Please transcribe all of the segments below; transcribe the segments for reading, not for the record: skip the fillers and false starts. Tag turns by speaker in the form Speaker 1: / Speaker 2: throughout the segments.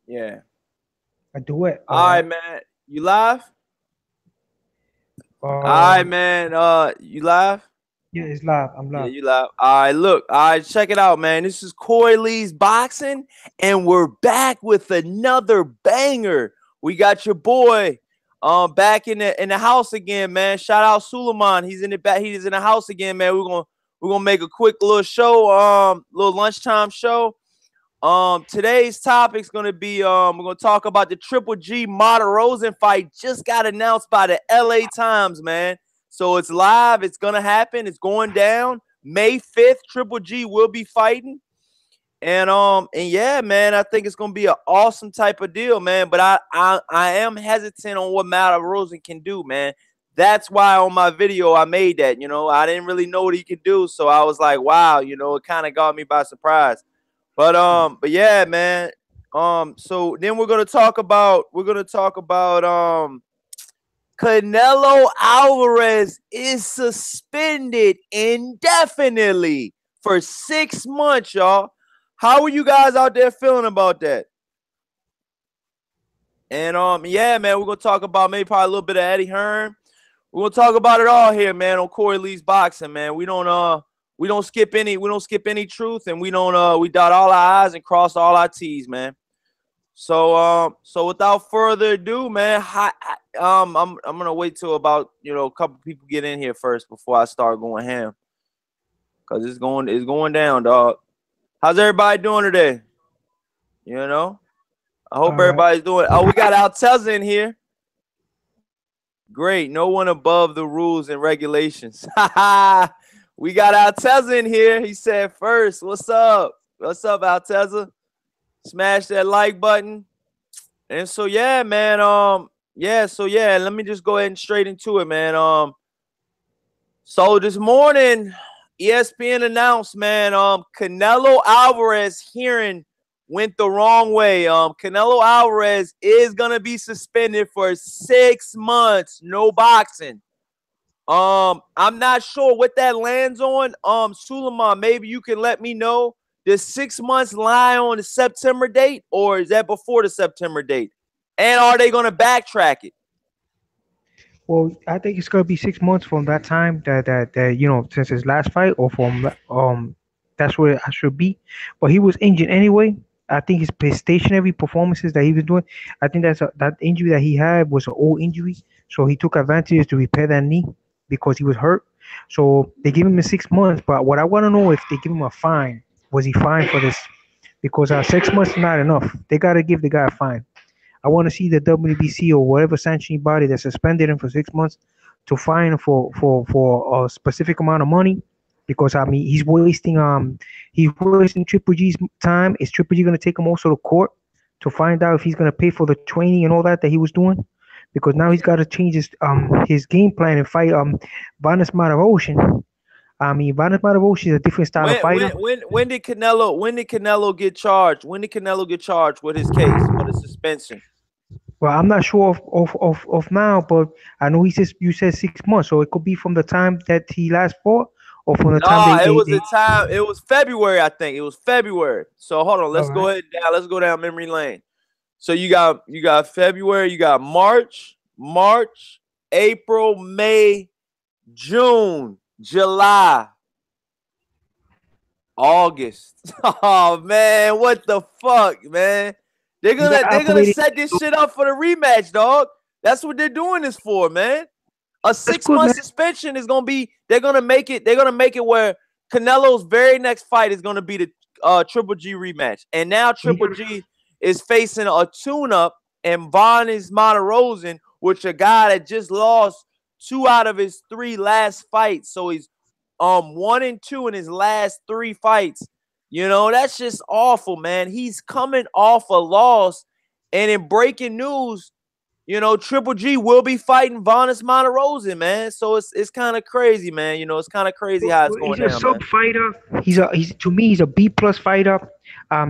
Speaker 1: Yeah.
Speaker 2: I do it. All
Speaker 1: All right,
Speaker 2: right.
Speaker 1: man. You live? All right,
Speaker 2: Um.
Speaker 1: man. You live?
Speaker 2: Yeah, it's live. I'm
Speaker 1: Yeah,
Speaker 2: live.
Speaker 1: you live. All right, look. All right, check it out, man. This is Corey Lee's Boxing, and we're back with another banger. We got your boy back in the house again, man. Shout out Suleiman. He's in the back. He's in the house again, man. We're gonna make a quick little show, little lunchtime show. Today's topic's gonna be we're gonna talk about the Triple G Martirosyan fight. Just got announced by the LA Times, man. So it's live, it's gonna happen, it's going down. May 5th, Triple G will be fighting. And yeah, man, I think it's gonna be an awesome type of deal, man. But I am hesitant on what Martirosyan can do, man. That's why on my video I made that, I didn't really know what he could do. So I was like, wow, it kind of got me by surprise. But yeah, man. So then we're gonna talk about Canelo Alvarez is suspended indefinitely for 6 months, y'all. How are you guys out there feeling about that? And yeah, man, we're gonna talk about maybe probably a little bit of Eddie Hearn. We're gonna talk about it all here, man, on Corey Lee's Boxing, man. We don't skip any truth, and we dot all our I's and cross all our T's, man. So without further ado, man, I'm gonna wait till about a couple people get in here first before I start going ham, cause it's going down, dog. How's everybody doing today? You know, I hope
Speaker 2: All right.
Speaker 1: everybody's doing. Oh, we got Alteza in here. Great, no one above the rules and regulations. We got Alteza in here. He said first, "What's up? What's up, Alteza?" Smash that like button. And so yeah, man. So let me just go ahead and straight into it, man. So this morning, ESPN announced, man, Canelo Alvarez hearing went the wrong way. Canelo Alvarez is gonna be suspended for 6 months, no boxing. I'm not sure what that lands on. Suleiman, maybe you can let me know. Does 6 months lie on the September date, or is that before the September date? And are they going to backtrack it?
Speaker 2: Well, I think it's gonna be 6 months from that time that since his last fight, or from that's where I should be. But he was injured anyway. I think his stationary performances that he was doing. I think that injury that he had was an old injury, so he took advantage to repair that knee because he was hurt. So they give him a 6 months. But what I want to know, if they give him a fine, was he fined for this? Because 6 months is not enough. They gotta give the guy a fine. I want to see the WBC or whatever sanctioning body that suspended him for 6 months to fine him for a specific amount of money, because I mean he's wasting Triple G's time. Is Triple G going to take him also to court to find out if he's going to pay for the training and all that he was doing? Because now he's
Speaker 1: Yeah.
Speaker 2: got to change his game plan and fight Vanes Martirosyan. I mean, Vanes Martirosyan is a different style of
Speaker 1: When
Speaker 2: fighter.
Speaker 1: when when when did Canelo get charged? When did Canelo get charged with his case for the suspension?
Speaker 2: Well, I'm not sure of now, but I know he says you said 6 months, so it could be from the time that he last fought, or from the time
Speaker 1: No,
Speaker 2: they
Speaker 1: it
Speaker 2: they,
Speaker 1: was
Speaker 2: they
Speaker 1: the time. It was February, I think. It was February. So hold on,
Speaker 2: all
Speaker 1: let's go
Speaker 2: right.
Speaker 1: ahead down. Let's go down memory lane. So you got February, you got March, April, May, June, July, August. Oh man, what the fuck, man? They're
Speaker 2: He got
Speaker 1: gonna they're gonna
Speaker 2: operated.
Speaker 1: set this shit up for the rematch, dog. That's what they're doing this for, man. A
Speaker 2: That's
Speaker 1: six
Speaker 2: good, man.
Speaker 1: month suspension is gonna be. They're gonna make it where Canelo's very next fight is gonna be the Triple G rematch, and now
Speaker 2: He
Speaker 1: Triple
Speaker 2: got
Speaker 1: G is facing a tune-up and Varnes Monterosen, which a guy that just lost two out of his three last fights. So he's 1-2 in his last three fights. That's just awful, man. He's coming off a loss, and in breaking news, Triple G will be fighting Vanes Monterosen, man. So it's kind of crazy, man. It's kind of crazy how it's going
Speaker 2: He's a
Speaker 1: down, man.
Speaker 2: sub fighter. He's to me he's a B plus fighter.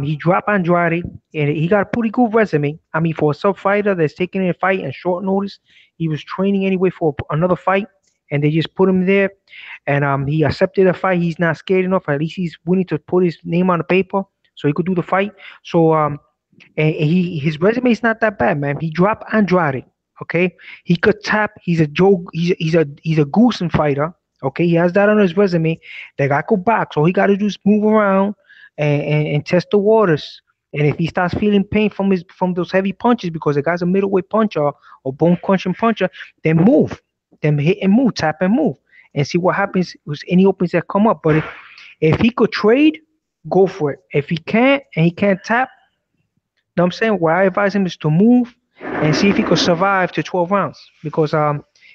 Speaker 2: He dropped Andrade and he got a pretty good resume. I mean, for a sub fighter that's taking a fight in short notice, he was training anyway for another fight, and they just put him there, and he accepted the fight. He's not scared enough. At least he's willing to put his name on the paper so he could do the fight. So And his resume is not that bad, man. He dropped Andrade. Okay, he could tap. He's a Joe. He's a Goosen fighter. Okay, he has that on his resume. The guy could box. All he got to do is move around and test the waters. And if he starts feeling pain from those heavy punches, because the guy's a middleweight puncher or bone crunching puncher, then move, then hit and move, tap and move, and see what happens with any openings that come up. But if he could trade, go for it. If he can't and he can't tap, know what I'm saying? What I advise him is to move and see if he could survive to 12 rounds. Because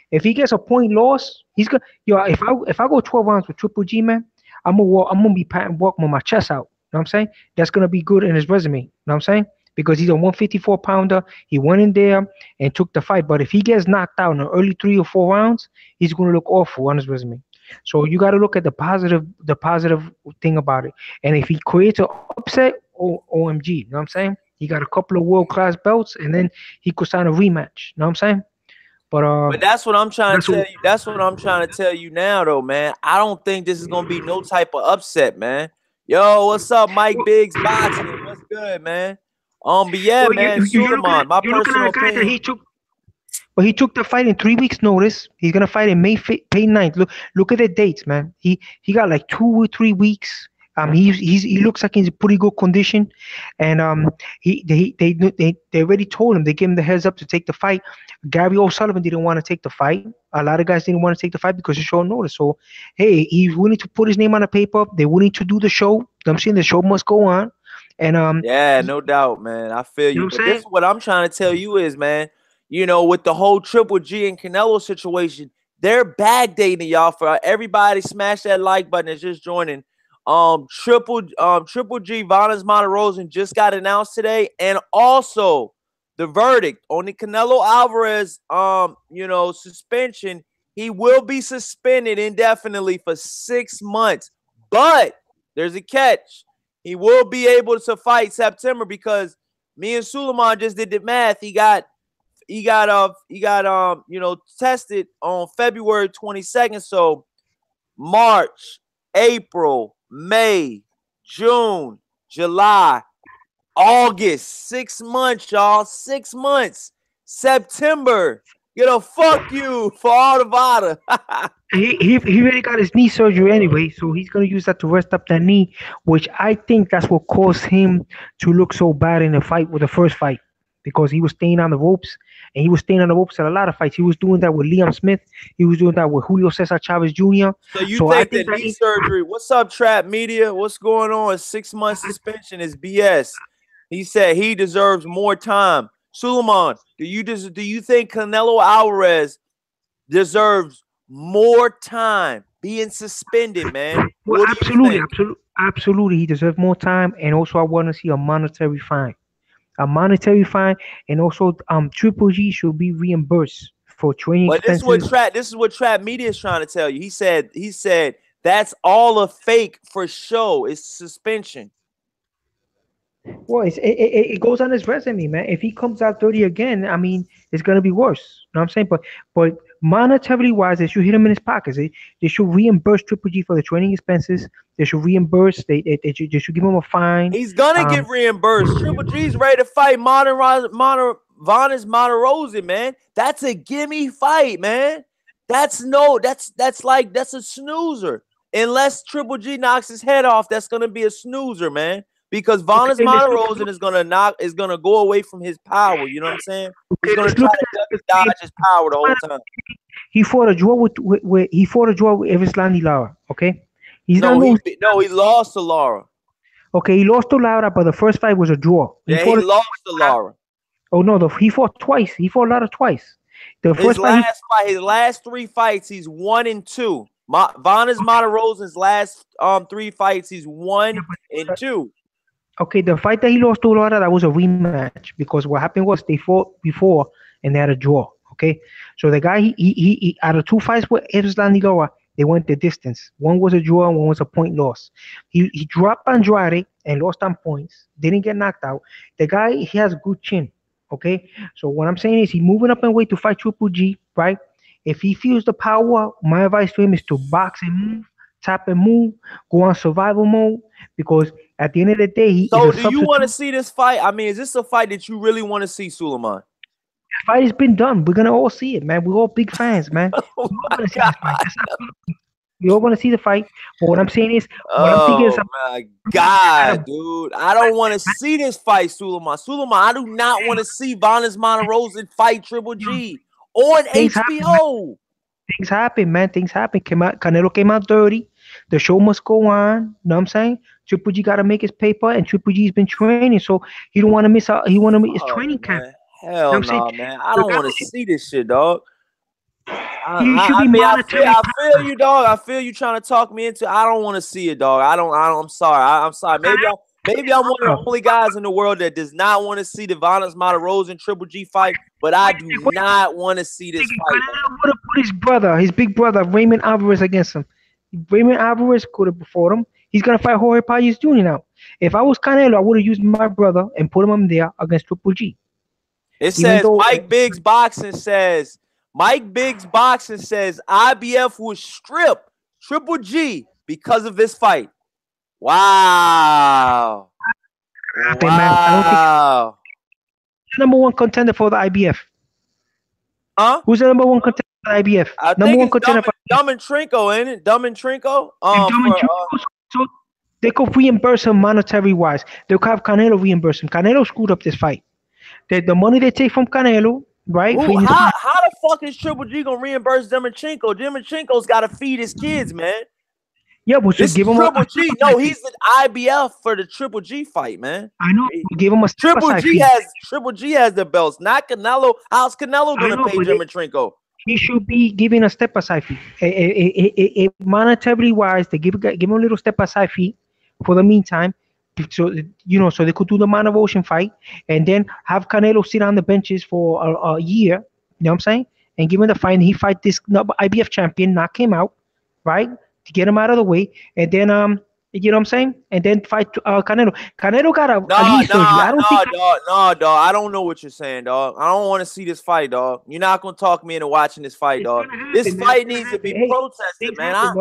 Speaker 2: if he gets a point loss, he's gonna if I go 12 rounds with Triple G, man, I'm gonna be patting walking with my chest out. You know what I'm saying? That's gonna be good in his resume. You know what I'm saying? Because he's a 154 pounder. He went in there and took the fight. But if he gets knocked out in the early 3 or 4 rounds, he's gonna look awful on his resume. So you got to look at the positive thing about it. And if he creates an upset, OMG, you know what I'm saying? He got a couple of world class belts, and then he could sign a rematch. You know what I'm saying? But
Speaker 1: But that's what I'm trying
Speaker 2: that's
Speaker 1: to tell you. That's what I'm trying to tell you now, though, man. I don't think this is gonna be no type of upset, man. Yo, what's up, Mike Biggs Boxing? What's good, man? But yeah,
Speaker 2: well,
Speaker 1: man, Suleiman, my
Speaker 2: you're looking at
Speaker 1: personal
Speaker 2: a guy that
Speaker 1: opinion.
Speaker 2: he took. But he took the fight in 3 weeks' notice. He's gonna fight in May 9th. Look at the dates, man. He got like 2 or 3 weeks. He looks like he's in pretty good condition, and they already told him. They gave him the heads up to take the fight. Gary O'Sullivan didn't want to take the fight. A lot of guys didn't want to take the fight because it's short notice. So hey, he's willing to put his name on the paper. They're willing to do the show. You know what I'm saying, the show must go on, and
Speaker 1: Yeah, no doubt, man. I feel
Speaker 2: you know
Speaker 1: you.
Speaker 2: what
Speaker 1: But
Speaker 2: I'm
Speaker 1: this
Speaker 2: saying.
Speaker 1: is what I'm trying to tell you is, man, with the whole Triple G and Canelo situation, they're backdating y'all for everybody. Smash that like button that's just joining. Triple G Vanes Martirosyan just got announced today, and also the verdict on the Canelo Alvarez suspension. He will be suspended indefinitely for 6 months. But there's a catch. He will be able to fight September because me and Suleiman just did the math. He got tested on February 22nd. So March, April, May, June, July, August, 6 months, y'all. 6 months. September. Fuck you for all the Vada.
Speaker 2: He already got his knee surgery anyway, so he's gonna use that to rest up that knee, which I think that's what caused him to look so bad in the fight with the first fight, because he was staying on the ropes, and he was staying on the ropes at a lot of fights. He was doing that with Liam Smith. He was doing that with Julio Cesar Chavez Jr.
Speaker 1: So you
Speaker 2: So I
Speaker 1: think
Speaker 2: think
Speaker 1: that
Speaker 2: that
Speaker 1: knee surgery? What's up, Trap Media? What's going on? 6 month suspension is BS. He said he deserves more time. Suleiman, do you think Canelo Alvarez deserves more time being suspended, man?
Speaker 2: well,
Speaker 1: What do you
Speaker 2: absolutely,
Speaker 1: think?
Speaker 2: absolutely, he deserves more time, and also I want to see a monetary fine, and also Triple G should be reimbursed for training
Speaker 1: But this is what
Speaker 2: expenses.
Speaker 1: Trap Media is trying to tell you. He said that's all a fake for show. It's suspension.
Speaker 2: Well, it goes on his resume, man. If he comes out dirty again, I mean, it's gonna be worse. You know what I'm saying? But monetarily wise, they should hit him in his pockets. They should reimburse Triple G for the training expenses. They should reimburse. They should give him a fine.
Speaker 1: He's gonna
Speaker 2: Um,
Speaker 1: get reimbursed. Triple G's ready to fight Vanes Martirosyan, man. That's a gimme fight, man. That's a snoozer. Unless Triple G knocks his head off, that's gonna be a snoozer, man. Because Vanes
Speaker 2: okay, let's look.
Speaker 1: Martirosyan is gonna go away from his power. You know what I'm saying? He's
Speaker 2: Okay,
Speaker 1: gonna
Speaker 2: let's
Speaker 1: try
Speaker 2: look
Speaker 1: to
Speaker 2: at
Speaker 1: dodge his power the whole time.
Speaker 2: he fought a draw he fought a draw with Evislandi Lara. Okay, he's not
Speaker 1: No,
Speaker 2: no.
Speaker 1: he lost to Laura.
Speaker 2: Okay, he lost to Lara, but the first fight was a draw. He
Speaker 1: Yeah, he
Speaker 2: fought.
Speaker 1: lost to Laura.
Speaker 2: Oh no, he fought twice. He fought Lara twice. The
Speaker 1: His
Speaker 2: first fight he
Speaker 1: last fight, his last three fights, he's 1-2. Vanes Martirosyan's last three fights, he's one and two.
Speaker 2: Okay, the fight that he lost to Lara, that was a rematch, because what happened was they fought before and they had a draw. Okay, so the guy he out of 2 fights with Erislandy Lara, they went the distance. One was a draw, and one was a point loss. He dropped Andrade and lost on points. Didn't get knocked out. The guy, he has a good chin. Okay, so what I'm saying is he moving up in weight to fight Triple G, right? If he feels the power, my advice to him is to box and move, tap and move, go on survival mode, because At the end of the day, he is
Speaker 1: So,
Speaker 2: a
Speaker 1: do you want to
Speaker 2: substitute.
Speaker 1: see this fight? I mean, is this a fight that you really want to see, Suleiman?
Speaker 2: The fight has been done. We're gonna all see it, man. We're all big fans, man.
Speaker 1: Oh
Speaker 2: We're all
Speaker 1: my
Speaker 2: gonna see this fight.
Speaker 1: god!
Speaker 2: That's not, we all gonna see the fight. But what I'm saying is, what I'm thinking is,
Speaker 1: Oh my god, dude! I don't want to see this fight, Suleiman. Suleiman, I do not want to see Vanes Martirosyan fight Triple G on
Speaker 2: things happen, man.
Speaker 1: HBO.
Speaker 2: Things happen, man. Things happen. Canelo came out dirty. The show must go on. You know what I'm saying? Triple G got to make his paper, and Triple G's been training, so he don't want to miss out. He want to miss his
Speaker 1: Oh
Speaker 2: training camp.
Speaker 1: man,
Speaker 2: You know what
Speaker 1: hell
Speaker 2: I'm saying?
Speaker 1: no, man! I
Speaker 2: The
Speaker 1: don't
Speaker 2: guy
Speaker 1: want to see this shit, dog.
Speaker 2: he should be monetary
Speaker 1: I feel
Speaker 2: power.
Speaker 1: you, dog. I feel you trying to talk me into. I don't want to see it, dog. I'm sorry. I'm sorry. Maybe I'm one of the only guys in the world that does not want to see the Vanes Martirosyan Triple G fight, but I do not want to see this fight.
Speaker 2: Canelo would have put his brother, his big brother, Raymond Alvarez against him. Raymond Alvarez could have fought him. He's gonna fight Jorge Payas Jr. now. If I was Canelo, I would have used my brother and put him there against Triple G.
Speaker 1: It says Mike Biggs Boxing says IBF will strip Triple G because of this fight. Wow. Wow.
Speaker 2: Number one contender for the IBF.
Speaker 1: Huh?
Speaker 2: Who's the number one contender for the IBF?
Speaker 1: I
Speaker 2: number
Speaker 1: think
Speaker 2: one
Speaker 1: it's
Speaker 2: contender for
Speaker 1: Trinko, ain't it? Dumb and Trinko.
Speaker 2: So they could reimburse him monetary wise. They could have Canelo reimburse him. Canelo screwed up this fight. The money they take from Canelo, right?
Speaker 1: How the fuck is Triple G gonna reimburse Demachenko? Demachenko's got to feed his kids, man.
Speaker 2: Yeah, but so give him
Speaker 1: Triple G. No, he's the IBF for the Triple G fight, man.
Speaker 2: I know. Give him a
Speaker 1: Triple G has the belts, not Canelo. How's Canelo gonna pay Demachenko?
Speaker 2: He should be giving a step aside fee. Monetarily wise, they give him a little step aside fee for the meantime. So so they could do the Martirosyan fight and then have Canelo sit on the benches for a year. You know what I'm saying? And give him the fight. And he fight this IBF champion, knock him out, right? To get him out of the way, and then you know what I'm saying? And then fight Canelo. Canelo got a knee surgery.
Speaker 1: Dog. I don't know what you're saying, dog. I don't want to see this fight, dog. You're not gonna talk me into watching this fight, dog. This fight needs to be protested, man.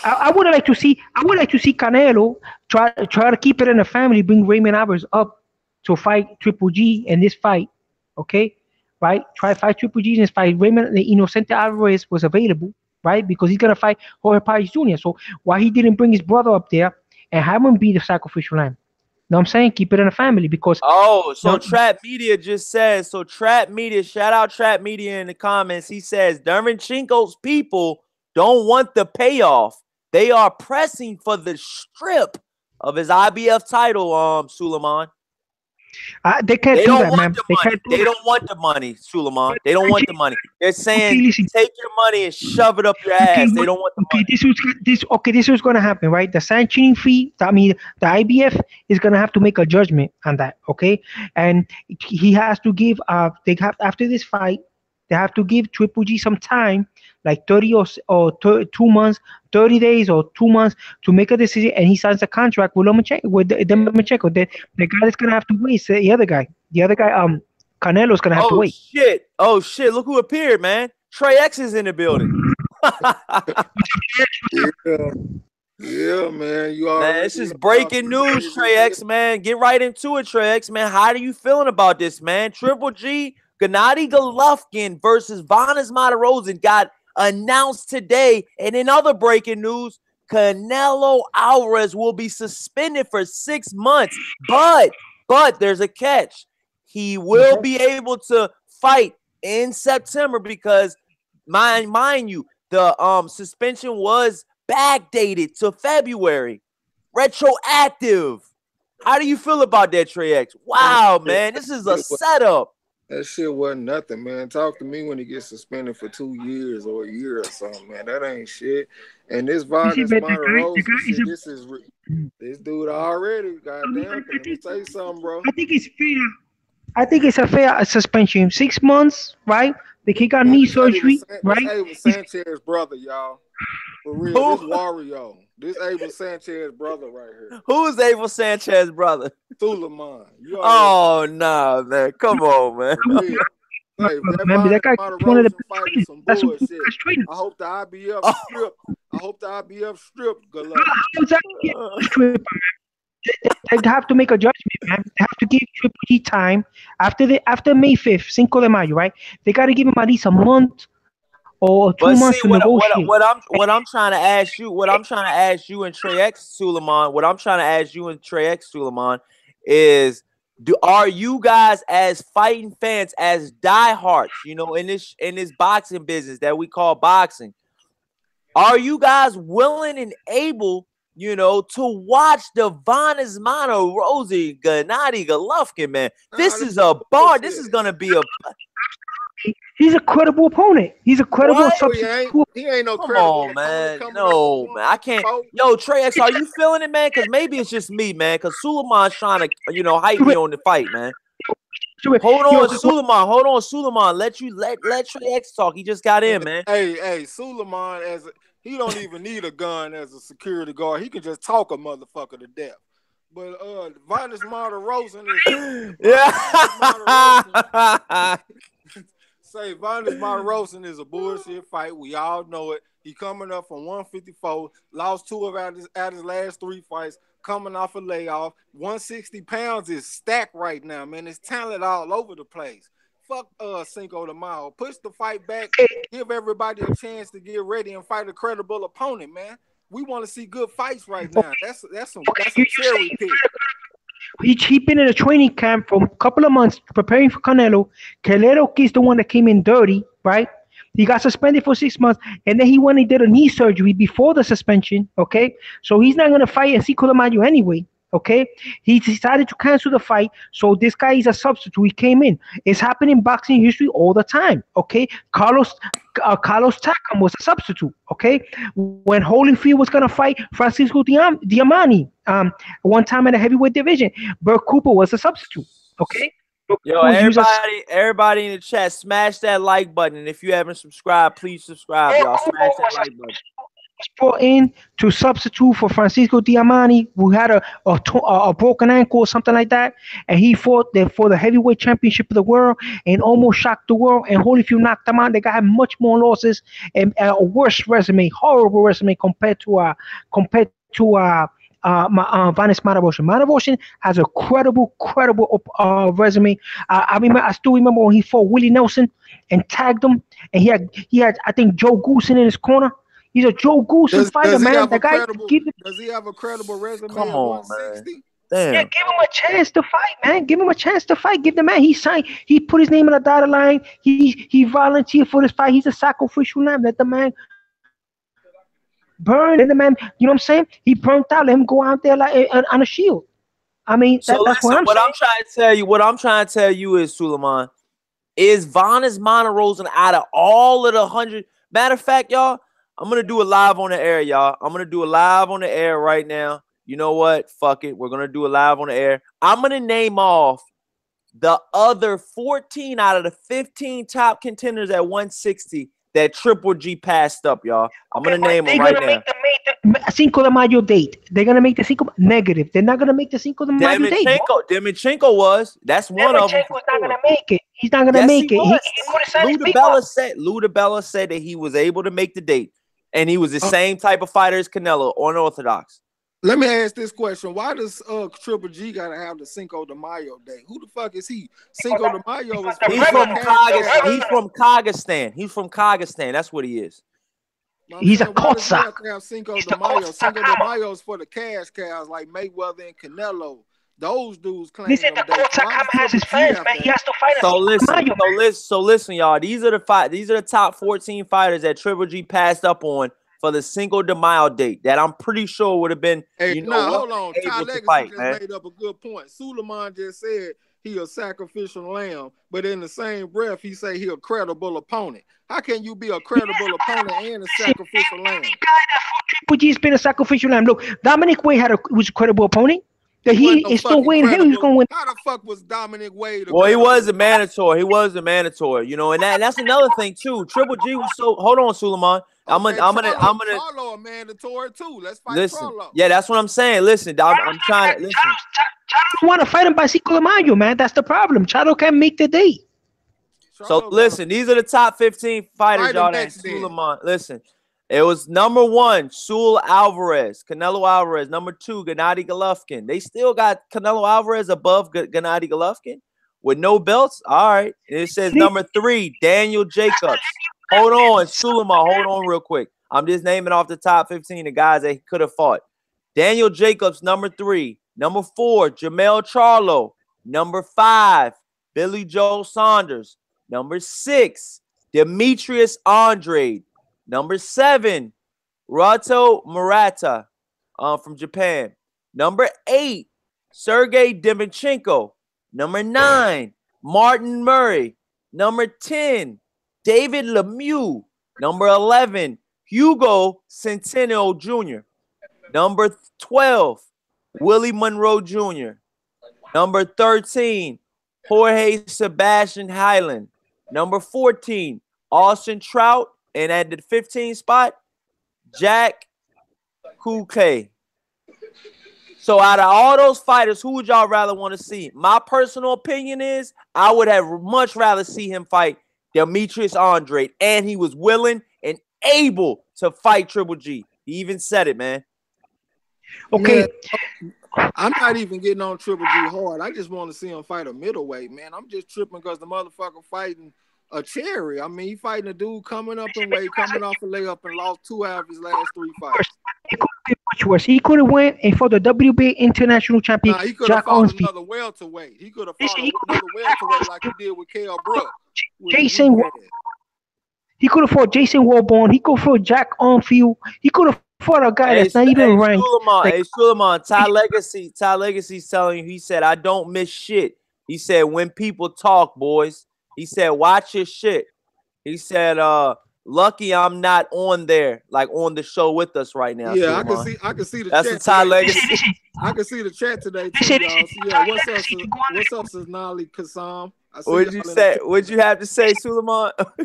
Speaker 2: I would like to see. Canelo try to keep it in the family. Bring Raymond Alvarez up to fight Triple G in this fight. Okay, right? Try to fight Triple G in this fight. Raymond, Innocente Alvarez was available, right? Because he's gonna fight Jorge Payas Jr. So why he didn't bring his brother up there and have him be the sacrificial lamb? Know what I'm saying? Keep it in the family because
Speaker 1: Trap Media just says Trap Media, shout out Trap Media in the comments. He says Dermanchenko's people don't want the payoff. They are pressing for the strip of his IBF title, Suleiman.
Speaker 2: They can't do that, man.
Speaker 1: They don't want the money, Suleiman. They don't want the money. They're saying take your money and shove it up your ass. They don't want the money.
Speaker 2: This is going to happen, right? The sanctioning fee, the IBF is going to have to make a judgment on that, okay? And he has to give, after this fight, they have to give Triple G some time, like 30 or 2 months, 30 days or 2 months to make a decision, and he signs a contract with Lomachenko. The guy that's gonna have to wait is the other guy. Canelo's gonna have to wait.
Speaker 1: Oh shit! Look who appeared, man. Trey X is in the building.
Speaker 3: Yeah, man.
Speaker 1: This is breaking news, Trey X, man. Get right into it, Trey X, man. How are you feeling about this, man? Triple G, Gennady Golovkin versus Vanes Martirosyan got announced today. And in other breaking news, Canelo Alvarez will be suspended for 6 months. But there's a catch. He will be able to fight in September because, mind you, the suspension was backdated to February. Retroactive. How do you feel about that, Trey X? Wow, man. This is a setup.
Speaker 3: That shit wasn't nothing, man. Talk to me when he gets suspended for 2 years or a year or something, man. That ain't shit. And this Vanes Martirosyan shit, this dude already, goddamn. Let me tell you something, bro.
Speaker 2: I think it's fair. I think it's a fair suspension. 6 months, right? The kid got knee surgery, right?
Speaker 3: This Abel Sanchez brother, y'all. For real, this Wario. This Abel Sanchez brother right here.
Speaker 1: Who is Abel Sanchez brother?
Speaker 3: Suleiman.
Speaker 1: Oh, nah, man. Come on, man.
Speaker 3: Hey, that guy one of the fight some bullshit. I hope the IBF strip. Golovkin.
Speaker 2: They have to make a judgment, man. They have to give Triple G time after May 5th, Cinco de Mayo, right? They got to give him at least a month or 2 months
Speaker 1: But
Speaker 2: to
Speaker 1: see,
Speaker 2: negotiate.
Speaker 1: what I'm trying to ask you, what I'm trying to ask you and Trey X Suleiman, what I'm trying to ask you and Trey X Suleiman is, are you guys as fighting fans, as diehards, in this boxing business that we call boxing, are you guys willing and able, to watch the Vanes Martirosyan, Gennady Golovkin, man? This is a bar. This is gonna be a.
Speaker 2: He's a credible opponent. He's a credible
Speaker 1: What?
Speaker 2: substitute.
Speaker 3: He ain't no
Speaker 1: Come
Speaker 3: credible
Speaker 1: on, man.
Speaker 3: coming
Speaker 1: No, man. I can't. Yo, Trey X, are you feeling it, man? Because maybe it's just me, man. Because Suleiman's trying to, hype me on the fight, man. Hold on, Suleiman. Hold on, Suleiman. Let Trey X talk. He just got in, man.
Speaker 3: Hey, Suleiman, he don't even need a gun as a security guard. He can just talk a motherfucker to death. But Vanes Martirosyan is Vanes Martirosyan is a bullshit fight. We all know it. He coming up from 154, lost 2 of his last 3 fights, coming off a layoff. 160 pounds is stacked right now, man. It's talent all over the place. Fuck Cinco de Mayo. Push the fight back. Give everybody a chance to get ready and fight a credible opponent, man. We want to see good fights right now. That's some cherry pick.
Speaker 2: He been in a training camp for a couple of months preparing for Canelo. Canelo is the one that came in dirty, right? He got suspended for 6 months, and then he went and did a knee surgery before the suspension, okay? So he's not going to fight in Cinco de Mayo anyway, okay? He decided to cancel the fight, so this guy is a substitute. He came in. It's happened in boxing history all the time, okay? Carlos Takam was a substitute, okay? When Holyfield was going to fight Francisco Diamani, one time in the heavyweight division, Burt Cooper was a substitute, okay?
Speaker 1: Yo, everybody in the chat, smash that like button. And if you haven't subscribed, please subscribe, y'all. Smash that like button.
Speaker 2: Brought in to substitute for Francisco Diamani, who had a broken ankle or something like that, and he fought for the heavyweight championship of the world and almost shocked the world. And Holyfield knocked him out. They got much more losses and a worse resume, horrible resume compared to Vanes Martirosyan. Martirosyan has a credible resume. I still remember when he fought Willie Nelson and tagged him, and he had I think Joe Goosen in his corner. He's a Joe Goosen fighter, man.
Speaker 3: Does he have a credible resume at 160?
Speaker 1: Damn.
Speaker 2: Yeah, give him a chance to fight, man. Give him a chance to fight. Give the man. He signed. He put his name on the dotted line. He volunteered for this fight. He's a sacrificial lamb. Let the man burn. Let the man. You know what I'm saying? He burnt out. Let him go out there like on a shield. I mean, that's what I'm saying.
Speaker 1: What I'm trying to tell you is, Suleiman, is Vanes Martirosyan out of all of the 100. Matter of fact, y'all, I'm going to do a live on the air, y'all. I'm going to do a live on the air right now. You know what? Fuck it. We're going to do a live on the air. I'm going to name off the other 14 out of the 15 top contenders at 160 that Triple G passed up, y'all. I'm going to name them right now.
Speaker 2: Cinco de Mayo date. They're going to make the Cinco negative. They're not going to make the Cinco de Mayo date.
Speaker 1: Demichenko was. That's one of them.
Speaker 2: Demichenko's not going to make it. He's not going to make it.
Speaker 1: Lou DiBella said that he was able to make the date. And he was the same type of fighter as Canelo, unorthodox.
Speaker 3: Let me ask this question. Why does Triple G got to have the Cinco de Mayo day? Who the fuck is he? Cinco de Mayo is...
Speaker 1: He's from Kyrgyzstan. He's from Kyrgyzstan. That's what he is.
Speaker 2: He's a Cossack.
Speaker 3: Cinco de Mayo. Cinco de Mayo is for the cash cows like Mayweather and Canelo. Those dudes claim
Speaker 2: Listen, the Cossack has his fans, man. He has to fight
Speaker 1: So listen, y'all. These are the top 14 fighters that Triple G passed up on for the Cinco de Mayo date that I'm pretty sure would have been.
Speaker 3: Hold on. Ty Legacy just made up a good point. Suleiman just said he a sacrificial lamb, but in the same breath he say he a credible opponent. How can you be a credible opponent and a sacrificial lamb?
Speaker 2: Triple G's been a sacrificial lamb. Look, Dominic Wade was a credible opponent. That he is still waiting. He was going to win.
Speaker 3: How the fuck was Dominic Wade?
Speaker 1: Well, he was a mandatory. And that's another thing too. Triple G was so. Hold on, Suleiman. I'm gonna.
Speaker 3: Charlo a mandatory too. Let's fight.
Speaker 1: Listen,
Speaker 3: Charlo.
Speaker 1: Yeah, that's what I'm saying. Listen, I'm trying to listen.
Speaker 2: Charlo want to fight him by Cinco de Mayo, man. That's the problem. Charlo can't make the date.
Speaker 1: So listen, these are the top 15 fighters, y'all. That Suleiman. Listen, It was number 1, Saul Alvarez, Canelo Alvarez. Number 2, Gennady Golovkin. They still got Canelo Alvarez above Gennady Golovkin with no belts. All right. And it says number 3, Daniel Jacobs. Hold on, Suleiman. Hold on real quick. I'm just naming off the top 15 the guys that he could have fought. Daniel Jacobs, number 3. Number 4, Jamel Charlo. Number 5, Billy Joe Saunders. Number 6, Demetrius Andrade. Number 7, Rato Murata from Japan. Number 8, Sergey Demchenko. Number 9, Martin Murray. Number 10, David Lemieux. Number 11, Hugo Centeno Jr. Number 12, Willie Monroe Jr. Number 13, Jorge Sebastian Hyland. Number 14, Austin Trout. And at the 15 spot, Jack Kuke. So out of all those fighters, who would y'all rather want to see? My personal opinion is I would have much rather see him fight Demetrius Andrade. And he was willing and able to fight Triple G. He even said it, man.
Speaker 2: Okay.
Speaker 3: Man, I'm not even getting on Triple G hard. I just want to see him fight a middleweight, man. I'm just tripping because the motherfucker fighting a cherry. I mean, he fighting a dude coming up in weight, coming off a layup, and lost 2 out of his last 3 fights.
Speaker 2: It could have been much worse. He could have went and fought the WBA international champion.
Speaker 3: He could have fought another welterweight. He could have fought another welterweight like he did with Kell Brook.
Speaker 2: Jason. He could have fought Jason Warborn. He could have fought Jack Onfield. He could have fought a guy that's not even ranked.
Speaker 1: Suleiman, Ty Legacy's telling you, he said, I don't miss shit. He said, when people talk, boys, he said, watch your shit. He said, lucky I'm not on there, like on the show with us right now.
Speaker 3: Yeah,
Speaker 1: Suleiman.
Speaker 3: I can see the
Speaker 1: That's
Speaker 3: chat.
Speaker 1: Ty Legacy.
Speaker 3: I can see the chat today too, y'all. So, yeah, what's up, Sonali Kasam?
Speaker 1: What'd you say? What'd you have to say, Suleiman?
Speaker 2: That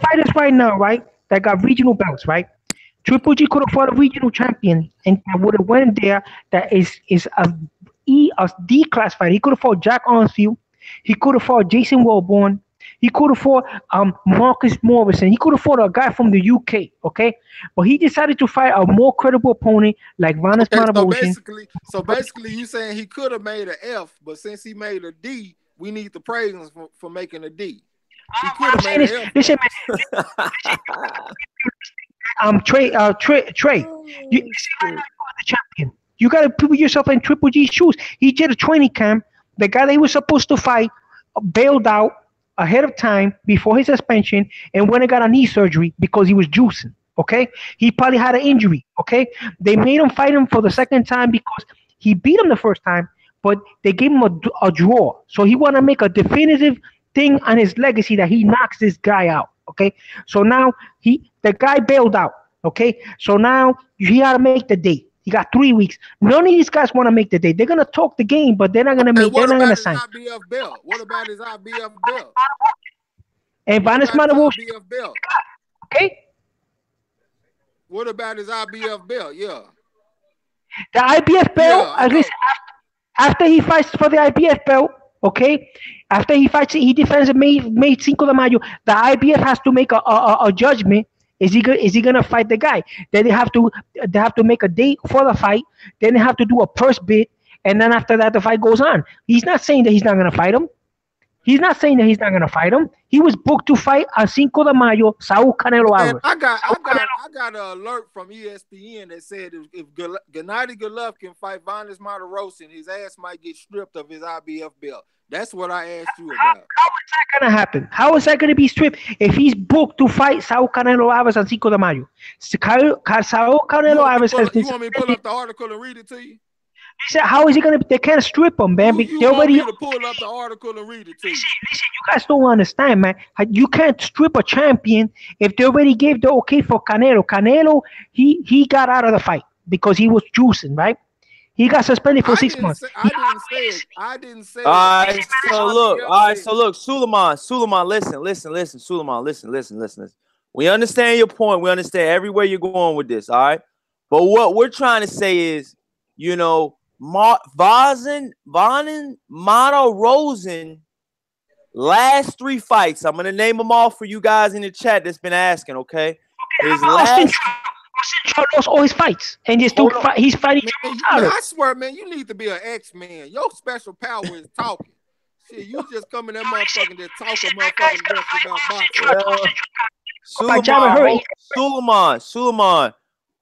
Speaker 2: fighters right now, right? That got regional belts, right? Triple G could have fought a regional champion and would have went there. That is a D class fight. He could have fought Jack Onfield. He could have fought Jason Warborn. He could have fought Marcus Morrison. He could have fought a guy from the UK, okay? But he decided to fight a more credible opponent like Vanes Martirosyan.
Speaker 3: So basically, you saying he could have made an F, but since he made a D, we need to praise him for making a D. He could have made an F. Listen,
Speaker 2: Trey, you the champion. You got to put yourself in Triple G's shoes. He did a training camp. The guy that he was supposed to fight bailed out ahead of time before his suspension and went and got a knee surgery because he was juicing. Okay, he probably had an injury. Okay, they made him fight him for the second time because he beat him the first time, but they gave him a draw. So he want to make a definitive thing on his legacy that he knocks this guy out. Okay, so now the guy bailed out. Okay, so now he had to make the date. He got 3 weeks. None of these guys want to make the date. They're gonna talk the game, but they're not gonna make. They're not gonna sign.
Speaker 3: IBF belt? What about his IBF belt?
Speaker 2: And Vanes Martirosyan.
Speaker 3: belt?
Speaker 2: Okay.
Speaker 3: What about his IBF belt? Yeah.
Speaker 2: The IBF belt. At least after he fights for the IBF belt. Okay. After he fights, he defends May 5 de Mayo. The IBF has to make a judgment. Is he gonna fight the guy? Then they have to make a date for the fight. Then they have to do a purse bid, and then after that the fight goes on. He's not saying that he's not gonna fight him. He was booked to fight on 5 de Mayo, Saul Canelo Alvarez.
Speaker 3: I got an alert from ESPN that said if Gennady Golovkin fight Vanes Martirosyan, his ass might get stripped of his IBF belt. That's what I asked you about.
Speaker 2: How is that going to happen? How is that going to be stripped if he's booked to fight Saul Canelo Alvarez on 5 de Mayo? Saul Canelo Alvarez has been...
Speaker 3: You want me to pull up the article and read it to you?
Speaker 2: He said, how is he going to... They can't strip him, man.
Speaker 3: You want me to pull up the article and read it to you?
Speaker 2: Listen, you guys don't understand, man. You can't strip a champion if they already gave the okay for Canelo. Canelo, he got out of the fight because he was juicing, right? He got suspended for 6 months.
Speaker 3: I didn't say it.
Speaker 1: All right, so look, Suleiman, listen, Suleiman, listen. We understand your point. We understand everywhere you're going with this, all right? But what we're trying to say is, you know, Vanes Martirosyan, last 3 fights, I'm going to name them all for you guys in the chat that's been asking, okay? his last.
Speaker 2: Austin lost all his fights, and he's fighting.
Speaker 3: Man, I swear, man, you need to be an X-Man. Your special power is talking. Shit, you just come in that motherfucking just talk a motherfucking rest about boxing.
Speaker 1: Suleiman,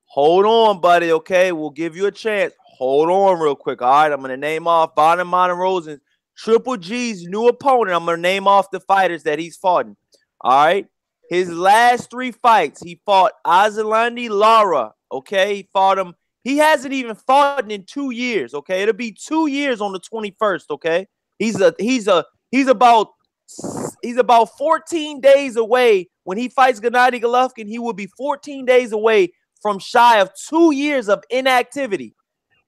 Speaker 1: hold on, buddy. Okay, we'll give you a chance. Hold on, real quick. All right, I'm gonna name off Martirosyan, Triple G's new opponent. I'm gonna name off the fighters that he's fought. All right. His last 3 fights, he fought Azalandi Lara. Okay, he fought him. He hasn't even fought in 2 years. Okay, it'll be 2 years on the 21st. Okay, he's about 14 days away. When he fights Gennady Golovkin, he will be 14 days away from shy of 2 years of inactivity.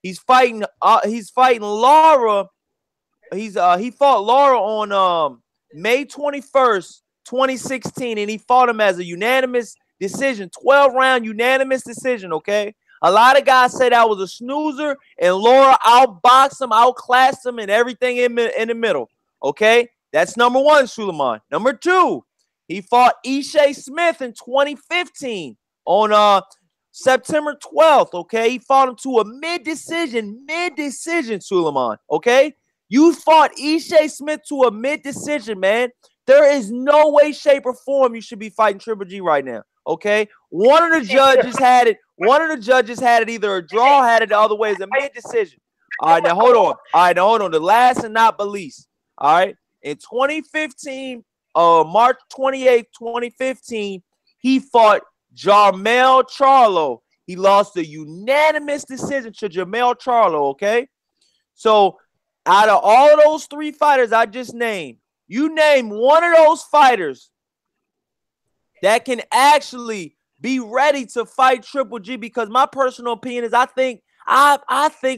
Speaker 1: He's fighting Lara. He fought Lara on May 21st. 2016, and he fought him as a unanimous decision, 12-round unanimous decision, okay? A lot of guys say that was a snoozer, and Lara outboxed him, outclassed him, and everything in the middle, okay? That's number 1, Suleiman. Number 2, he fought Ishe Smith in 2015 on September 12th, okay? He fought him to a mid-decision, Suleiman, okay? You fought Ishe Smith to a mid-decision, man. There is no way, shape, or form you should be fighting Triple G right now. Okay, one of the judges had it. Either a draw, had it the other way. It's a mid-decision. All right, now hold on. The last and not but least. All right, in 2015, March 28th, 2015, he fought Jermell Charlo. He lost a unanimous decision to Jermell Charlo. Okay, so out of all those 3 fighters I just named, you name one of those fighters that can actually be ready to fight Triple G, because my personal opinion is I think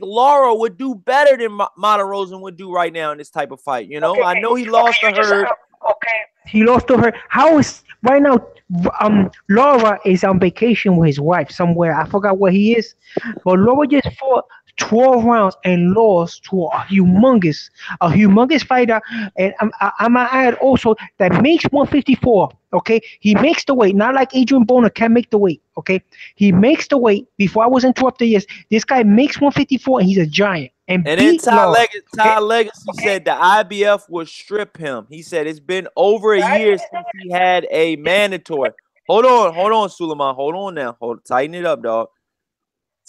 Speaker 1: Lara would do better than Martirosyan would do right now in this type of fight. You know, okay, I know he lost to her.
Speaker 2: Okay, he lost to her. How is right now? Lara is on vacation with his wife somewhere. I forgot where he is, but Lara just fought 12 rounds and lost to a humongous fighter. And I might add also that makes 154. Okay, he makes the weight, not like Adrian Bona can't make the weight. Okay, he makes the weight. Before I was interrupted, yes, this guy makes 154 and he's a giant. And
Speaker 1: then Ty Legacy said the IBF would strip him. He said it's been over a year since he had a mandatory. Hold on, Suleiman. Hold on now. Tighten it up, dog.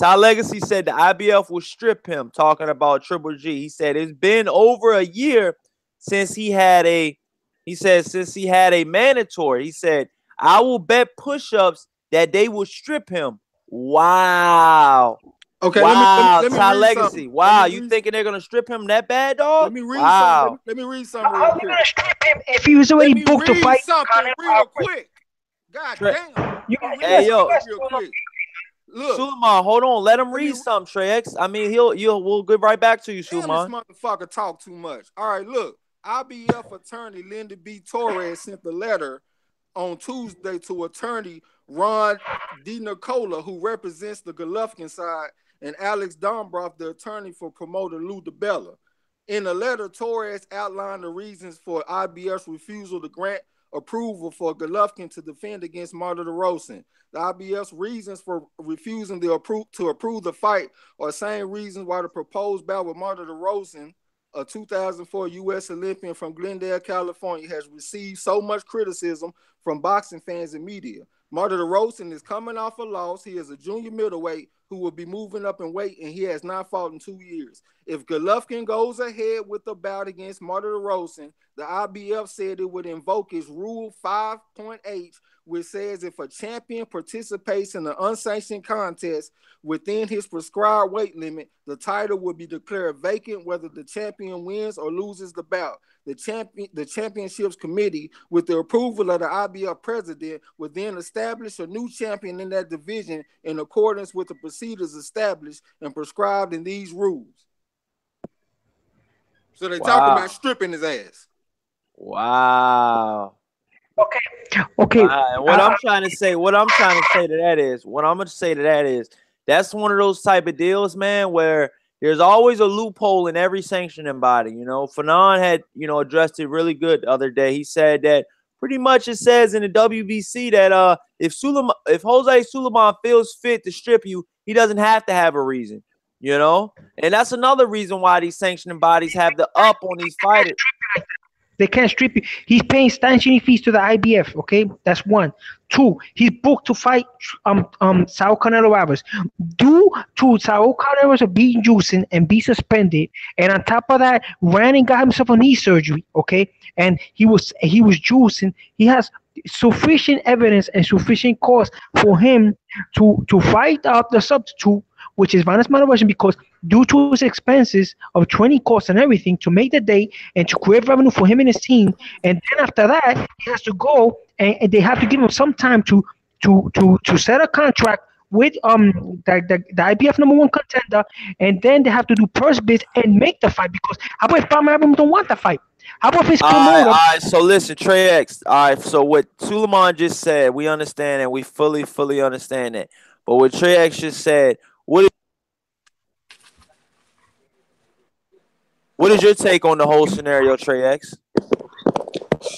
Speaker 1: Ty Legacy said the IBF will strip him, talking about Triple G. He said it's been over a year since he had a mandatory. He said, I will bet push-ups that they will strip him. Wow.
Speaker 3: Okay,
Speaker 1: wow.
Speaker 3: let me
Speaker 1: Ty Legacy. Wow, you thinking they're gonna strip him that bad, dog?
Speaker 3: Let me read something. Let me read something real quick.
Speaker 2: Gonna strip him if he was already booked to fight
Speaker 3: something real quick. God damn.
Speaker 1: Hey, yo.
Speaker 3: Real quick.
Speaker 1: Look, Suleiman, hold on. Let him read something, Trey X. I mean, we'll get right back to you, Suleiman.
Speaker 3: This motherfucker talk too much. All right, look. IBF attorney Linda B. Torres sent a letter on Tuesday to attorney Ron DiNicola, who represents the Golovkin side, and Alex Dombroff, the attorney for promoter Lou DiBella. In the letter, Torres outlined the reasons for IBF's refusal to grant approval for Golovkin to defend against Martirosyan. The IBF's reasons for refusing to approve the fight are the same reasons why the proposed bout with Martirosyan, a 2004 U.S. Olympian from Glendale, California, has received so much criticism from boxing fans and media. Martirosyan is coming off a loss. He is a junior middleweight who will be moving up in weight, and he has not fought in 2 years. If Golovkin goes ahead with the bout against Martirosyan, the IBF said it would invoke its Rule 5.8, which says if a champion participates in an unsanctioned contest within his prescribed weight limit, the title will be declared vacant whether the champion wins or loses the bout. The championships committee, with the approval of the IBF president, would then establish a new champion in that division in accordance with the procedures established and prescribed in these rules. So they talk about stripping his ass.
Speaker 1: Wow.
Speaker 2: Okay.
Speaker 1: What I'm trying to say to that is that's one of those type of deals, man, where there's always a loophole in every sanctioning body. You know, Fanon had, addressed it really good the other day. He said that pretty much it says in the WBC that if Jose Sulaiman feels fit to strip you, he doesn't have to have a reason, you know? And that's another reason why these sanctioning bodies have the up on these fighters.
Speaker 2: They can't strip you. He's paying sanctioning fees to the IBF. Okay, that's one. Two, he's booked to fight Saul Canelo Alvarez. Due to Saul Canelo being juicing and be suspended, and on top of that, ran and got himself a knee surgery. Okay, and he was juicing. He has sufficient evidence and sufficient cause for him to fight out the substitute, which is Vanes Martirosyan, because due to his expenses of training costs and everything to make the day and to create revenue for him and his team, and then after that he has to go and they have to give him some time to set a contract with the IBF number one contender, and then they have to do purse bids and make the fight. Because how about if Palmer don't want the fight? How about if his promoter?
Speaker 1: All right, so listen, Trey X. All right, so what Sulaiman just said, we understand and we fully understand it. But what Trey X just said, what is your take on the whole scenario, Trey X?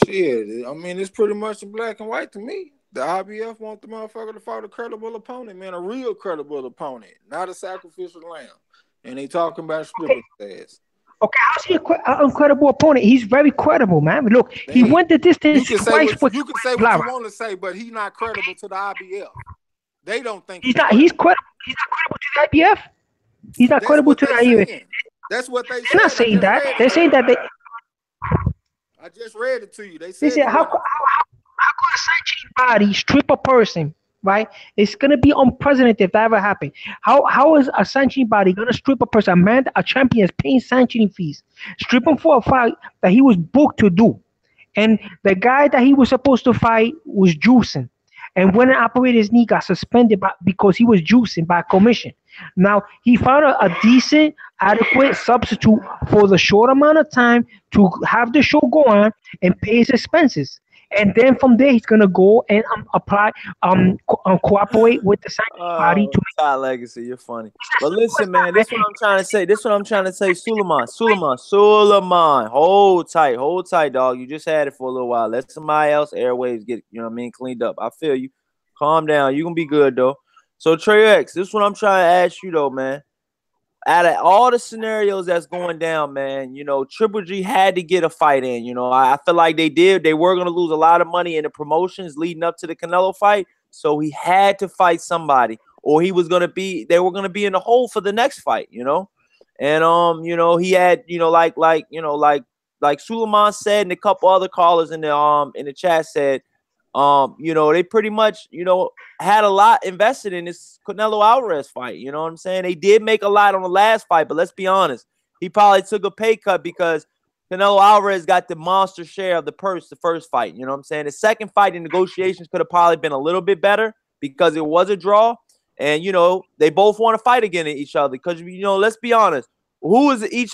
Speaker 3: Shit, I mean, it's pretty much in black and white to me. The IBF want the motherfucker to fight a credible opponent, man, a real credible opponent, not a sacrificial lamb. And they talking about stripping ass.
Speaker 2: Okay, how's he an incredible opponent? He's very credible, man. Look, he went the distance twice with
Speaker 3: you can say what you want to say, but he's not credible to the IBF. They don't think
Speaker 2: he's not. He's credible. He's not credible to the IBF. He's not credible to the IBF.
Speaker 3: That's what they.
Speaker 2: They're not saying that. They're saying that they.
Speaker 3: I just read it to you. They
Speaker 2: said how could a sanctioning body strip a person? Right? It's gonna be unprecedented if that ever happened. How is a sanctioning body gonna strip a person? A man, a champion is paying sanctioning fees, strip him for a fight that he was booked to do, and the guy that he was supposed to fight was juicing, and when an operator's knee got suspended because he was juicing by commission. Now he found a decent, adequate substitute for the short amount of time to have the show go on and pay his expenses. And then from there, he's gonna go and apply, cooperate with the sanctioning body to make
Speaker 1: Todd Legacy. You're funny, but listen, man. This is what I'm trying to say. Sulaiman, hold tight, dog. You just had it for a little while. Let somebody else airwaves get, cleaned up. I feel you. Calm down. You gonna be good though. So Trey X, this is what I'm trying to ask you though, man. Out of all the scenarios that's going down, man, Triple G had to get a fight in. I feel like they did. They were going to lose a lot of money in the promotions leading up to the Canelo fight. So he had to fight somebody, or they were going to be in the hole for the next fight, And, he had, like Sulaiman said, and a couple other callers in the chat said, they pretty much, had a lot invested in this Canelo Alvarez fight. You know what I'm saying? They did make a lot on the last fight, but let's be honest. He probably took a pay cut because Canelo Alvarez got the monster share of the purse the first fight. You know what I'm saying? The second fight in negotiations could have probably been a little bit better because it was a draw. And, they both want to fight against each other because, let's be honest. Which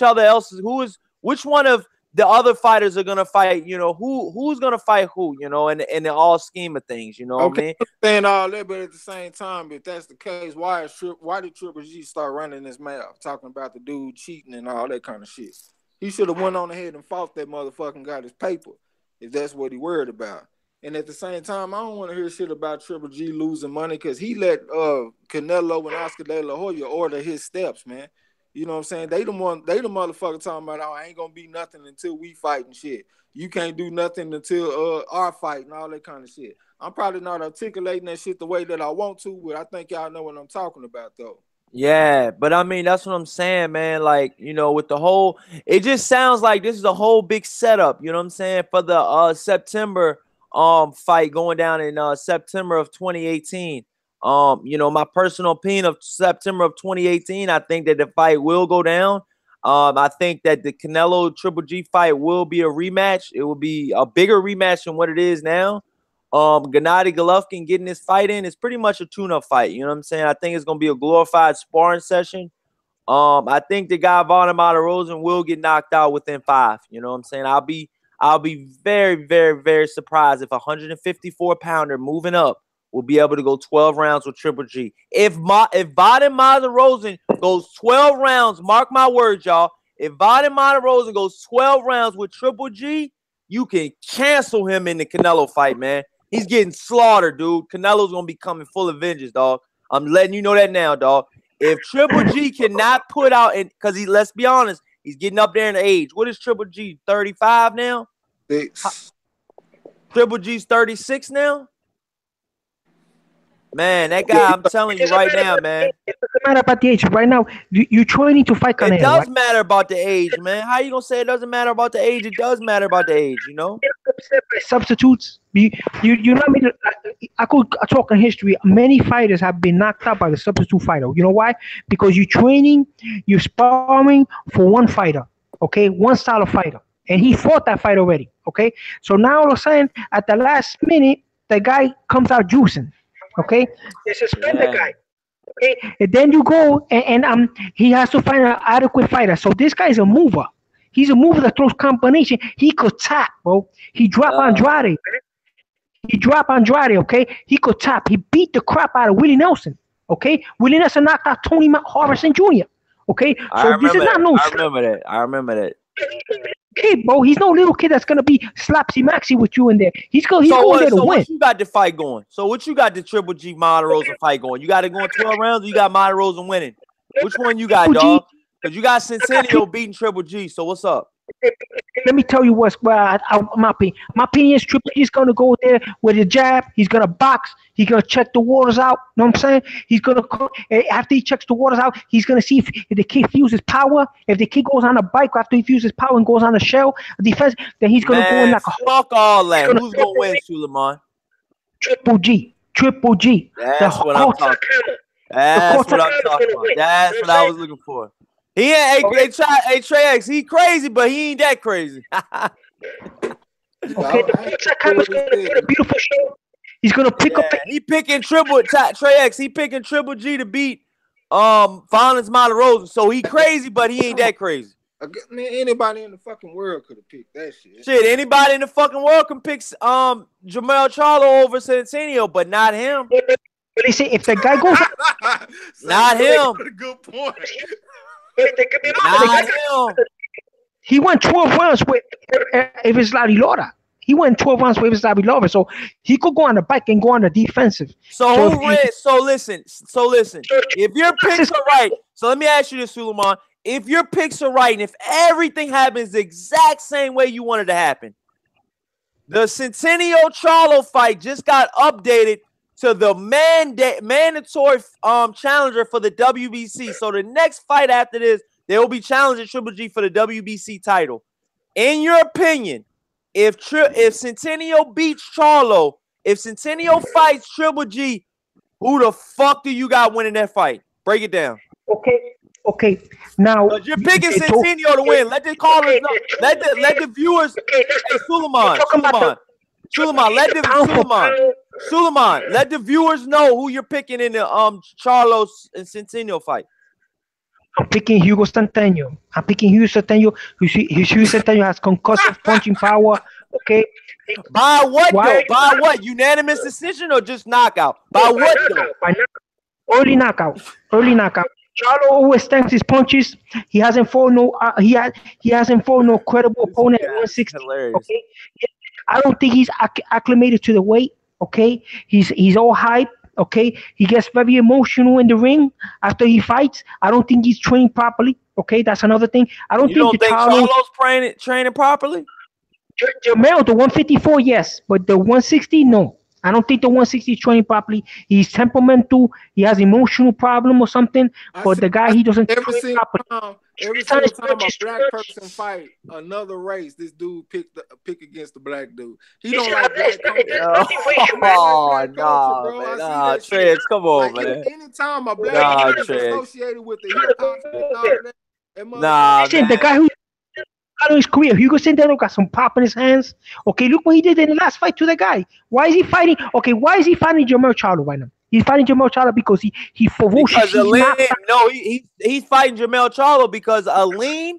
Speaker 1: one of the other fighters are gonna fight, who's gonna fight who, in the all scheme of things, what I mean?
Speaker 3: Saying all that, but at the same time, if that's the case, why did Triple G start running his mouth, talking about the dude cheating and all that kind of shit? He should have went on ahead and fought that motherfucker and got his paper, if that's what he worried about. And at the same time, I don't want to hear shit about Triple G losing money because he let Canelo and Oscar De La Hoya order his steps, man. You know what I'm saying? They the motherfucker talking about, I ain't gonna be nothing until we fight and shit. You can't do nothing until our fight and all that kind of shit. I'm probably not articulating that shit the way that I want to, but I think y'all know what I'm talking about though.
Speaker 1: Yeah, but I mean, that's what I'm saying, man. Like, with the whole, it just sounds like this is a whole big setup, you know what I'm saying, for the September fight going down in September of 2018. My personal opinion of September of 2018, I think that the fight will go down. I think that the Canelo Triple G fight will be a rematch. It will be a bigger rematch than what it is now. Gennady Golovkin getting this fight in is pretty much a tune-up fight. You know what I'm saying? I think it's going to be a glorified sparring session. I think the guy Vanes Martirosyan will get knocked out within 5. You know what I'm saying? I'll be very, very, very surprised if a 154-pounder moving up will be able to go 12 rounds with Triple G. If Vanes Martirosyan goes 12 rounds, mark my words, y'all. If Vanes Martirosyan goes 12 rounds with Triple G, you can cancel him in the Canelo fight, man. He's getting slaughtered, dude. Canelo's gonna be coming full of vengeance, dog. I'm letting you know that now, dog. If Triple G cannot put out, and because let's be honest, he's getting up there in the age. What is Triple G? 35 now? Triple G's 36 now? Man, that guy, I'm telling you right now, man.
Speaker 2: It doesn't matter about the age. Right now, you're training to fight Canelo.
Speaker 1: It does matter about the age, man. How you gonna say it doesn't matter about the age? It does matter about the age, you know?
Speaker 2: Substitutes. You know what I mean? I could talk in history. Many fighters have been knocked out by the substitute fighter. You know why? Because you're training, you're sparring for one fighter, okay? One style of fighter. And he fought that fight already, okay? So now all of a sudden, at the last minute, the guy comes out juicing. Okay, they suspend the guy. Okay, and then you go and he has to find an adequate fighter. So this guy is a mover. He's a mover that throws combination. He could tap, bro. He dropped Andrade. Okay, he could tap. He beat the crap out of Willie Nelson. Okay, Willie Nelson knocked out Tony Harrison Jr. Okay, so this is not no.
Speaker 1: I remember that.
Speaker 2: Kid, bro, he's no little kid that's gonna be slapsy maxy with you in there. He's going there to win.
Speaker 1: What you got the fight going? So what you got the Triple G Martirosyan fight going? You got it going 12 rounds, or you got Martirosyan winning? Which one you got, dog? Because you got Centennial beating Triple G. So what's up?
Speaker 2: Let me tell you what's my opinion. My opinion is Triple G is gonna go there with a jab. He's gonna box. He's gonna check the waters out. You know what I'm saying? He's gonna after he checks the waters out, he's gonna see if the kid fuses power. If the kid goes on a bike after he fuses power and goes on a shell defense, then he's gonna go in like a
Speaker 1: fuck all that. Who's gonna win, Suleiman?
Speaker 2: Triple G.
Speaker 1: That's what I'm talking about. That's what I'm talking about. That's what I was looking for. He ain't Trey X. He crazy, but he ain't that crazy.
Speaker 2: Okay, the beautiful show. He's gonna pick up.
Speaker 1: He picking Trey X. He picking Triple G to beat Violence Martirosyan. So he crazy, but he ain't that crazy.
Speaker 3: Man, anybody in the fucking world could have picked that shit.
Speaker 1: Shit, anybody in the fucking world can pick Jermell Charlo over Centennial, but not him.
Speaker 2: But they say if the guy goes,
Speaker 1: not him.
Speaker 3: Good point.
Speaker 2: He went 12 rounds with Evislari Laura. He went 12 rounds with Evislari Laura, so he could go on the back and go on the defensive.
Speaker 1: So listen. If your picks are right, so let me ask you this, Suleiman. If your picks are right, and if everything happens the exact same way you wanted to happen, the Centennial Charlo fight just got updated to the mandatory challenger for the WBC. So the next fight after this, they will be challenging Triple G for the WBC title. In your opinion, if Centennial beats Charlo, if Centennial fights Triple G, who the fuck do you got winning that fight? Break it down.
Speaker 2: Okay. Now
Speaker 1: you're picking Centennial to win. Let the callers know. Let the viewers. Hey, Suleiman, let the viewers know who you're picking in the Charlo and Centennial fight.
Speaker 2: I'm picking Hugo Centennial. Hugo Centennial has concussive punching power. Okay.
Speaker 1: By what though? By what? Unanimous decision or just knockout? By what though?
Speaker 2: Early knockout. Charlo always tanks his punches. He hasn't fought no. He hasn't fought no credible opponent at 160. Okay. I don't think he's acclimated to the weight. Okay, he's all hype. Okay, he gets very emotional in the ring after he fights. I don't think he's trained properly. Okay, that's another thing. I don't think
Speaker 1: Charlo's training properly.
Speaker 2: Jermell, the 154, yes, but the 160, no. I don't think the 160 is trained properly. He's temperamental. He has emotional problem or something. But the guy, he doesn't train properly.
Speaker 3: Every single time a black person fight another race, this dude pick against the black dude. He don't like black culture.
Speaker 1: Nah, Trez, come on, man.
Speaker 3: Anytime a black person is associated with the hip hop and all
Speaker 2: that, the guy who out of his career, Hugo Centennial got some pop in his hands. Okay, look what he did in the last fight to the guy. Why is he fighting? Okay, why is he fighting Jermell Charlo right now? He's fighting Jermell Charlo because he ferociously
Speaker 1: he's fighting Jermell Charlo because Aleem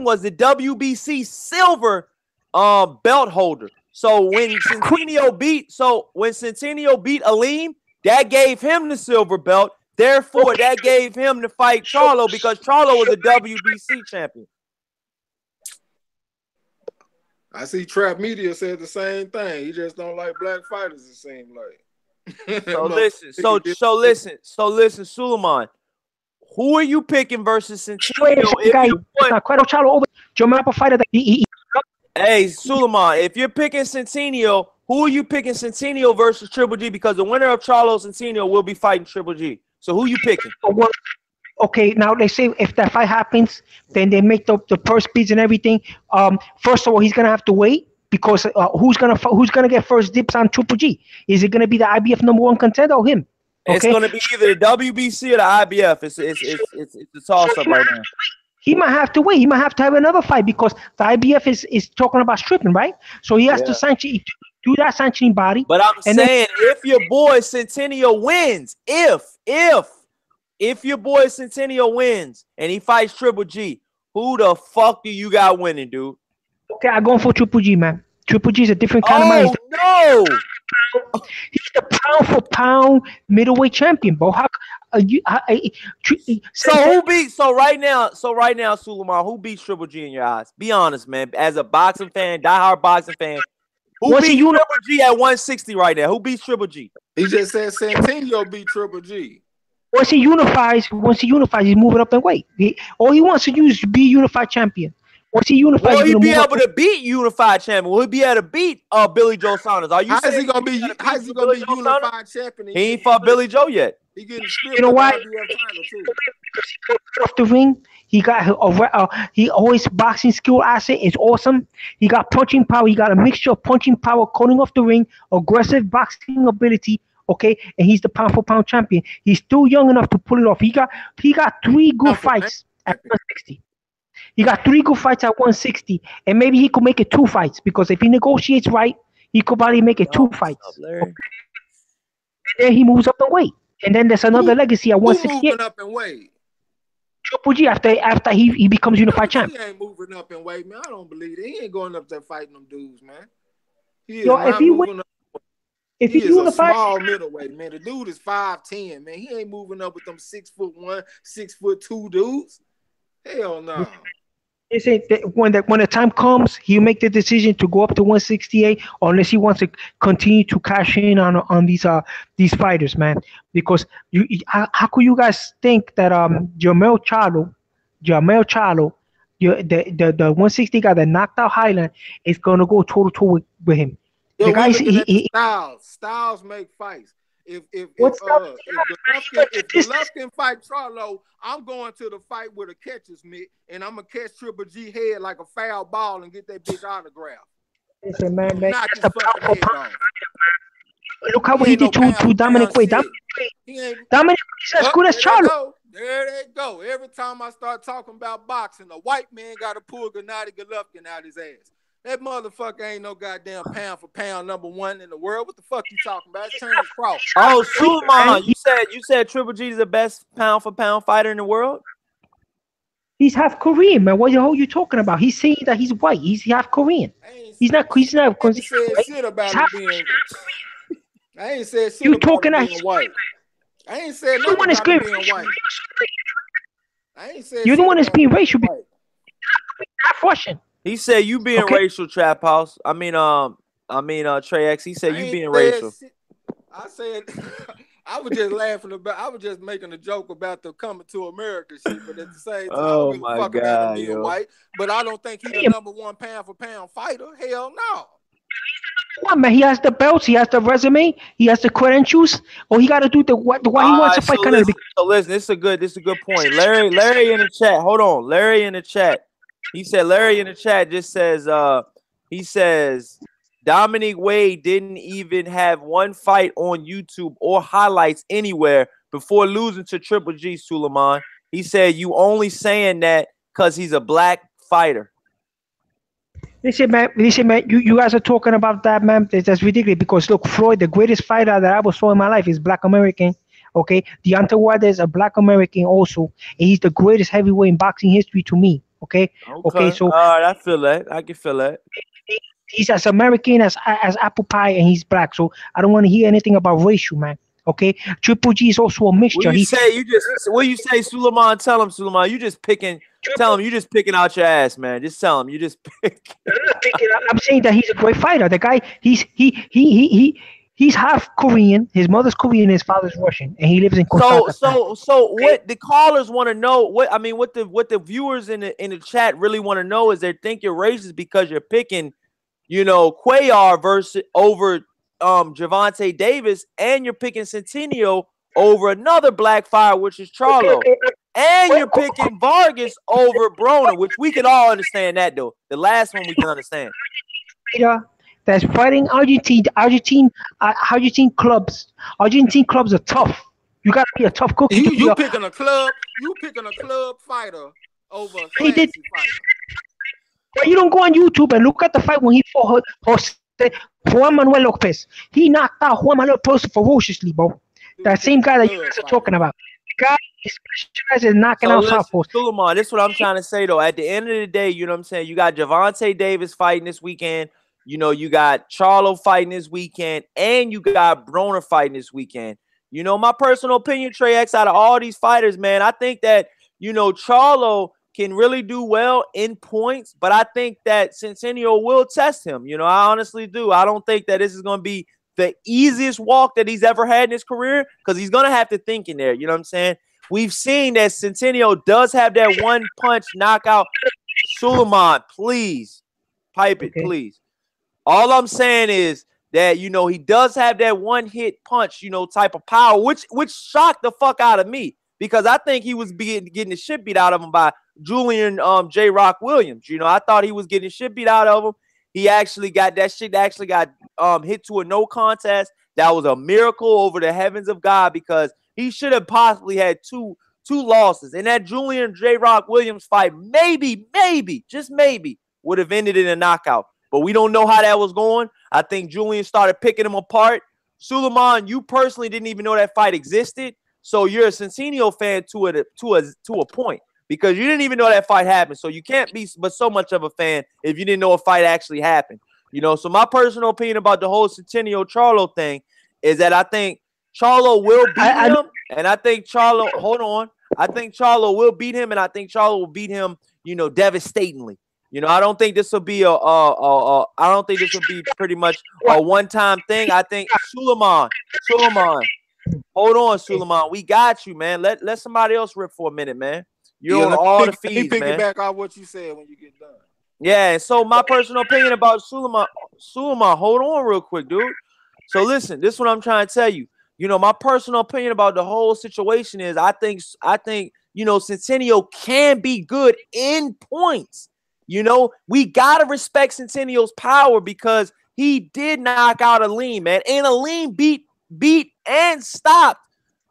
Speaker 1: was the WBC silver belt holder. So when Centennial beat Aleem, that gave him the silver belt. Therefore, that gave him to fight Charlo because Charlo was a WBC champion.
Speaker 3: I see Trap Media said the same thing. He just don't like black fighters, it seems like.
Speaker 1: So listen, Suleiman. Who are you picking versus Centennial? Hey, Suleiman, if you're picking Centennial, who are you picking Centennial versus Triple G? Because the winner of Charlo Centennial will be fighting Triple G. So who you picking?
Speaker 2: Well, okay, now they say if that fight happens, then they make the purse bids and everything. First of all, he's gonna have to wait because who's gonna get first dips on Triple G? Is it gonna be the IBF #1 contender or him?
Speaker 1: Okay? It's gonna be either the WBC or the IBF. It's a toss up right now.
Speaker 2: He might have to wait. He might have to have another fight because the IBF is talking about stripping, right? So he has to sanction, do that sanctioning body.
Speaker 1: But I'm saying if your boy Centennial wins, if your boy Centennial wins and he fights Triple G, who the fuck do you got winning, dude?
Speaker 2: Okay, I'm going for Triple G, man. Triple G is a different kind of man.
Speaker 1: Oh no!
Speaker 2: He's the pound for pound middleweight champion, bro.
Speaker 1: So right now, Suleiman, who beats Triple G in your eyes? Be honest, man. As a boxing fan, diehard boxing fan, who beats Triple G at 160 right now? Who beats Triple G?
Speaker 3: He just said Centennial beat Triple G.
Speaker 2: Once he unifies, he's moving up in weight. All he wants to do is be unified champion. Once he unifies,
Speaker 1: will he be able to beat unified champion? Will he be able to beat Billy Joe Saunders? Are you
Speaker 3: How's he gonna be unified champion?
Speaker 1: He ain't fought Billy Joe yet.
Speaker 3: He getting stripped.
Speaker 2: You know why? Because he got off the ring. He got he always boxing skill asset is awesome. He got punching power. He got a mixture of punching power, cutting off the ring, aggressive boxing ability. Okay, and he's the pound for pound champion. He's still young enough to pull it off. He got 3 good fights at 160. He got 3 good fights at 160, and maybe he could make it 2 fights because if he negotiates right, he could probably make it 2 fights. Okay? And then he moves up in weight, and then there's another legacy at 168.
Speaker 3: Moving up in weight?
Speaker 2: Triple G after he becomes unified champ.
Speaker 3: He ain't moving up in weight, man. I don't believe it. He ain't going up there fighting them dudes, man. He is not moving up. If he is a small middleweight, man. The dude is 5'10", man. He ain't moving up with them 6'1", 6'2" dudes. Hell no.
Speaker 2: They say that when the time comes, he'll make the decision to go up to 168, unless he wants to continue to cash in on these fighters, man. Because how could you guys think that Jamel Charlo, the 160 guy that knocked out Highland, is gonna go toe to toe with him?
Speaker 3: The guys, Styles make fights. If Golovkin fight Charlo, I'm going to the fight with a catcher's mitt, and I'm gonna catch Triple G head like a foul ball and get that bitch autograph.
Speaker 2: Listen, man, that's the powerful. Look how he did to Dominic Wade. Dominic is as good as Charlo.
Speaker 3: There they go. Every time I start talking about boxing, a white man got to pull Gennady Golovkin out his ass. That motherfucker ain't no goddamn pound for pound #1 in the world. What the fuck you talking about? It's Terrence Crawford.
Speaker 1: Oh, Suleiman, you said Triple G is the best pound for pound fighter in the world?
Speaker 2: He's half Korean, man. What the hell are you talking about? He's saying that he's white. He's half Korean. He's not.
Speaker 3: I ain't said shit about him being. I ain't said shit about him being white. I ain't said nothing about him being white. I ain't said.
Speaker 2: You're the one that's being racial. Half Russian.
Speaker 1: He said you being racial, Trap House. I mean, Trey X. He said you being racial.
Speaker 3: I said I was just laughing about. I was just making a joke about the coming to America shit, but at the same time, I don't give a fuck about him being white. But I don't think he's the #1 pound for pound fighter. Hell no.
Speaker 2: What, man? He has the belts. He has the resume. He has the credentials. Or he got to do why he wants to fight Canelo.
Speaker 1: So listen, this is a good point. Larry in the chat. Hold on, Larry in the chat. He said Larry in the chat just says he says Dominic Wade didn't even have one fight on YouTube or highlights anywhere before losing to Triple G, Suleiman. He said you only saying that because he's a black fighter.
Speaker 2: Listen, man, you guys are talking about that, man. That's ridiculous because look, Floyd, the greatest fighter that I ever saw in my life is black American. Okay, Deontay Wilder is a black American also, and he's the greatest heavyweight in boxing history to me. Okay. So
Speaker 1: I feel that. I can feel that.
Speaker 2: He's as American as apple pie, and he's black. So I don't want to hear anything about racial, man. Okay, Triple G is also a
Speaker 1: What
Speaker 2: mixture.
Speaker 1: you say? What you say, Suleiman? Tell him, Suleiman. You just picking. Tell him you just picking out your ass, man. Just tell him you just pick.
Speaker 2: I'm saying that he's a great fighter. The guy, he's half Korean. His mother's Korean, his father's Russian, and he lives in Costa Rica.
Speaker 1: So what the callers want to know? What the viewers in the chat really want to know is they think you're racist because you're picking, Cuellar versus over Gervonta Davis, and you're picking Centennial over another black fire, which is Charlo. And you're picking Vargas over Broner, which we can all understand that, though. The last one we can understand.
Speaker 2: That's fighting Argentine. Argentine clubs. Argentine clubs are tough. You gotta be a tough cookie.
Speaker 3: You picking a club. You picking a club fighter over a classy fighter.
Speaker 2: But you don't go on YouTube and look at the fight when he fought Juan Manuel Lopez. He knocked out Juan Manuel Lopez ferociously, bro. That same guy that you guys are talking about. The guy specializes in knocking out southpaws.
Speaker 1: Suleiman, this is what I'm trying to say, though. At the end of the day, you know what I'm saying? You got Gervonta Davis fighting this weekend. You got Charlo fighting this weekend. And you got Broner fighting this weekend. My personal opinion, Trey X, out of all these fighters, man, I think that, Charlo can really do well in points, but I think that Centennial will test him. I honestly do. I don't think that this is going to be the easiest walk that he's ever had in his career, because he's going to have to think in there. You know what I'm saying? We've seen that Centennial does have that one punch knockout. Suleiman, please pipe it, please. All I'm saying is that, he does have that one hit punch, type of power, which shocked the fuck out of me, because I think he was getting the shit beat out of him by Julian J. Rock Williams. I thought he was getting shit beat out of him. He actually got that shit hit to a no contest. That was a miracle over the heavens of God, because he should have possibly had two losses. And that Julian J. Rock Williams fight maybe, just maybe, would have ended in a knockout. But we don't know how that was going. I think Julian started picking him apart. Suleiman, you personally didn't even know that fight existed. So you're a Centennial fan to a point, because you didn't even know that fight happened. So you can't be but so much of a fan if you didn't know a fight actually happened. So my personal opinion about the whole Centennial Charlo thing is that I think Charlo will beat him, and I think Charlo. Hold on, I think Charlo will beat him, and I think Charlo will beat him, devastatingly. I don't think this will be I don't think this will be pretty much a one-time thing. I think Suleiman. Hold on, Suleiman. We got you, man. Let somebody else rip for a minute, man. You're on all the feeds, man.
Speaker 3: Let me piggyback off what you said when you get done.
Speaker 1: Yeah, and so my personal opinion about Suleiman, hold on real quick, dude. So listen, this is what I'm trying to tell you. My personal opinion about the whole situation is I think Centennial can be good in points. We got to respect Centennial's power, because he did knock out Aleem, man. And Aleem beat and stopped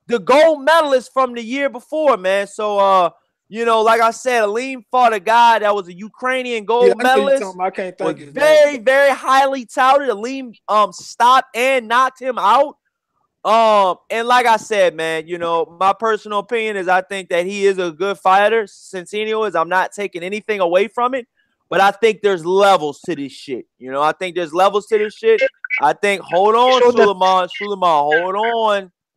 Speaker 1: the gold medalist from the year before, man. So, like I said, Aleem fought a guy that was a Ukrainian gold medalist.
Speaker 3: I can't think
Speaker 1: was very, very highly touted. Aleem stopped and knocked him out. And like I said, man, my personal opinion is I think that he is a good fighter. Centennial is. I'm not taking anything away from it, but I think there's levels to this shit. I think there's levels to this shit. I think, hold on, Suleiman,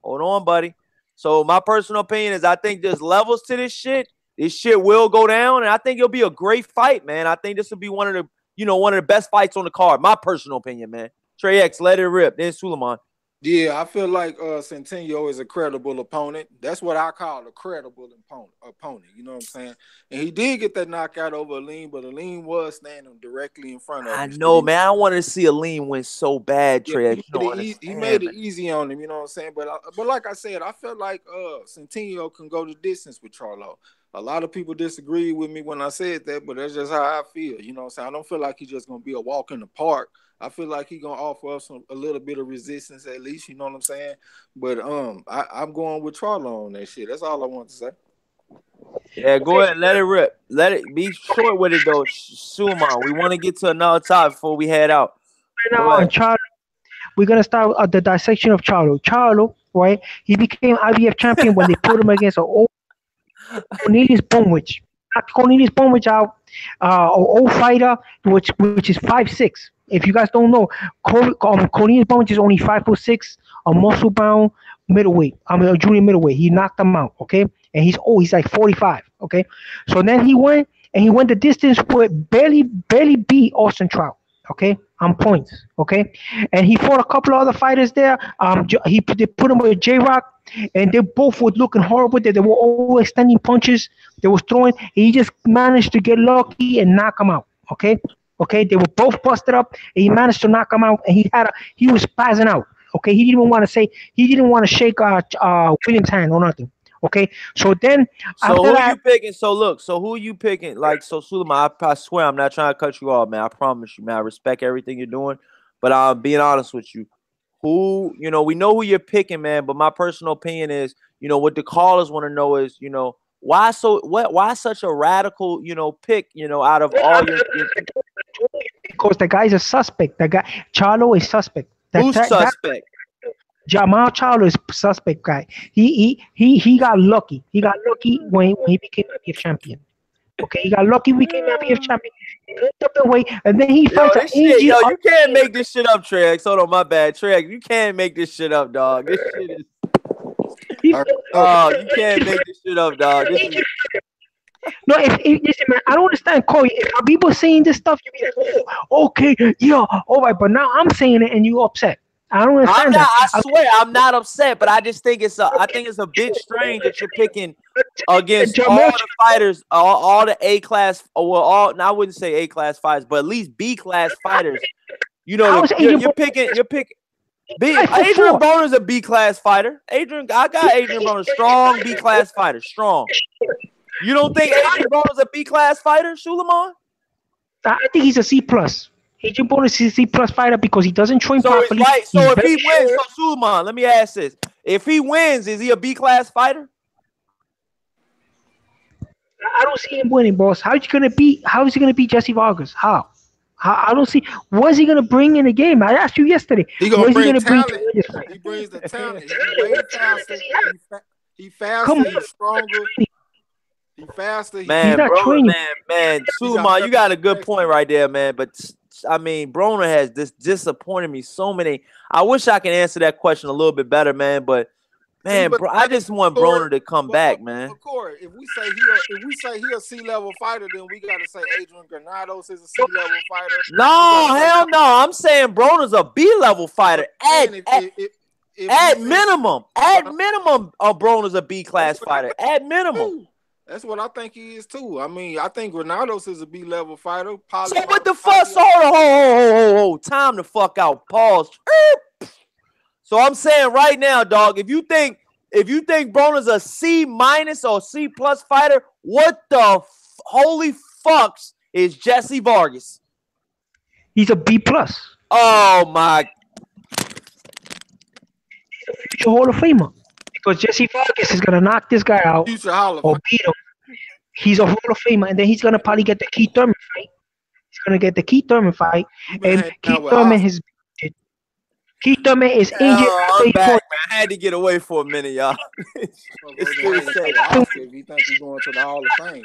Speaker 1: hold on, buddy. So my personal opinion is I think there's levels to this shit. This shit will go down, and I think it'll be a great fight, man. I think this will be one of the best fights on the card. My personal opinion, man. Trey X, let it rip. Then Suleiman.
Speaker 3: Yeah, I feel like Centennial is a credible opponent. That's what I call a credible opponent. You know what I'm saying? And he did get that knockout over Aleem, but Aleem was standing directly in front of him.
Speaker 1: I know, man. I wanted to see Aleem win so bad, Trey.
Speaker 3: He made it easy on him, you know what I'm saying? But like I said, I feel like Centennial can go the distance with Charlo. A lot of people disagree with me when I said that, but that's just how I feel. You know what I'm saying? I don't feel like he's just going to be a walk in the park. I feel like he's going to offer us a little bit of resistance at least, you know what I'm saying? But I'm going with Charlo on that shit. That's all I want to say.
Speaker 1: Yeah, go ahead. Let it rip. Let it be short with it, though, Suleiman. We want to get to another topic before we head out.
Speaker 2: Right now, Charlo, we're going to start the dissection of Charlo. Charlo, right? He became IBF champion when they put him against an old Cornelius Bonwich. Cornelius Bonwich out, an old fighter, which is 5'6". If you guys don't know, Cornelius Bonwich is only 5'6", a muscle bound middleweight. I mean, a junior middleweight. He knocked him out. Okay, and he's like 45. Okay, so then he went the distance with barely beat Austin Trout. Okay, on points. Okay, and he fought a couple of other fighters there. They put him with J Rock, and they both were looking horrible. They were all extending punches. They was throwing. He just managed to get lucky and knock him out. Okay, okay, they were both busted up. And he managed to knock him out, and he was spazzing out. Okay, he didn't want to shake Williams' hand or nothing. Okay, so then
Speaker 1: so who are you picking? So look, so who are you picking? Like, so Suleiman, I swear I'm not trying to cut you off, man. I promise you, man. I respect everything you're doing, but I'm being honest with you. Who, we know who you're picking, man. But my personal opinion is, what the callers want to know is, why such a radical, pick, out of all your
Speaker 2: because the guy's a suspect. The guy Charlo is suspect.
Speaker 1: Who's suspect?
Speaker 2: Jamal Charlo is suspect guy. He got lucky. He got lucky when he became IBF champion. Okay, he got lucky when he became IBF champion. He moved up the weight, and then he fights an
Speaker 1: shit, yo, you can't make this shit up, Trex. Hold on, my bad, Trex. You can't make this shit up, dog. This shit is. Oh, you can't make this shit up, dog. This is.
Speaker 2: No, listen, man, I don't understand, Corey. If people saying this stuff, you be like, oh, okay, yeah, all right. But now I'm saying it, and you upset. I don't understand.
Speaker 1: I swear, I'm not upset, but I just think it's a bit strange that you're picking against all the fighters, all the A class, well, I wouldn't say A class fighters, but at least B class fighters. You're picking. Adrian Broner's a B class fighter. I got Adrian Broner, strong B class fighter, strong. You don't think Adrian Broner's a B class fighter, Suleiman?
Speaker 2: I think he's a C plus. Adrian Broner is a C plus fighter because he doesn't train properly.
Speaker 1: Right. So if he wins, so Suleiman, let me ask this: if he wins, is he a B class fighter?
Speaker 2: I don't see him winning, boss. How is he gonna beat Jesse Vargas? How? I don't see. What is he gonna bring in the game? I asked you yesterday.
Speaker 3: He brings the talent. He's way faster. He's faster. He's stronger. He's faster.
Speaker 1: Man, Suleiman, you got a good point right there, man. But I mean, Broner has disappointed me so many. I wish I could answer that question a little bit better, man. But man, bro, I just want Broner to come back, man.
Speaker 3: Of course, if we say he a C-level fighter, then we gotta say Adrian Granados is a C-level fighter.
Speaker 1: No, hell no. I'm saying Broner's a B-level fighter at minimum. At minimum, Broner's a B-class fighter. At minimum.
Speaker 3: That's what I think he is too. I mean, I think Granados is a B-level fighter.
Speaker 1: So what the fuck? So hold. Time to fuck out. Pause. So I'm saying right now, dog, if you think Broner's a C minus or C plus fighter, what the holy fucks is Jesse Vargas?
Speaker 2: He's a B plus.
Speaker 1: Oh my!
Speaker 2: He's a future Hall of Famer. Because Jesse Vargas is gonna knock this guy out or beat him. He's a Hall of Famer, and then he's gonna probably get the Keith Thurman fight. He's gonna get the Keith Thurman fight, and Keith Thurman is injured.
Speaker 1: I'm back, man. I had to get away for a minute, y'all.
Speaker 3: If he thinks he's going to the Hall of Fame,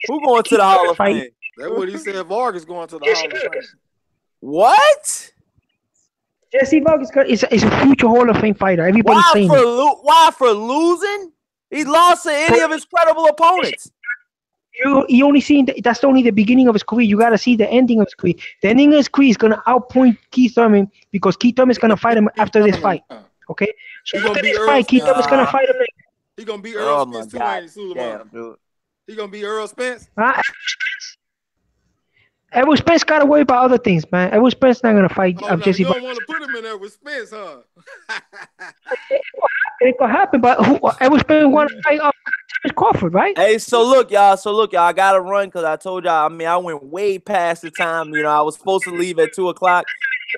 Speaker 1: who going to the Hall of Fame?
Speaker 3: That's what he said. Vargas going to the Hall of Fame.
Speaker 1: What?
Speaker 2: Jesse Vargas is a future Hall of Fame fighter. Everybody's saying
Speaker 1: why for losing? He lost to any of his credible opponents.
Speaker 2: You only seen that's only the beginning of his career. You gotta see the ending of his career. The ending of his career is gonna outpoint Keith Thurman because Keith Thurman is gonna fight him after this fight. Okay, so after this fight, Keith Thurman is gonna fight him.
Speaker 3: He gonna be Earl Spence too, ain't he, Suleiman? He gonna be Earl Spence.
Speaker 2: Errol Spence gotta worry about other things, man. Errol Spence not gonna fight Jesse.
Speaker 3: You don't want to put him in there with Spence, huh?
Speaker 2: It could happen, but Errol Spence want to fight Crawford, right?
Speaker 1: Hey, so look, y'all. I gotta run because I told y'all. I mean, I went way past the time. I was supposed to leave at 2:00.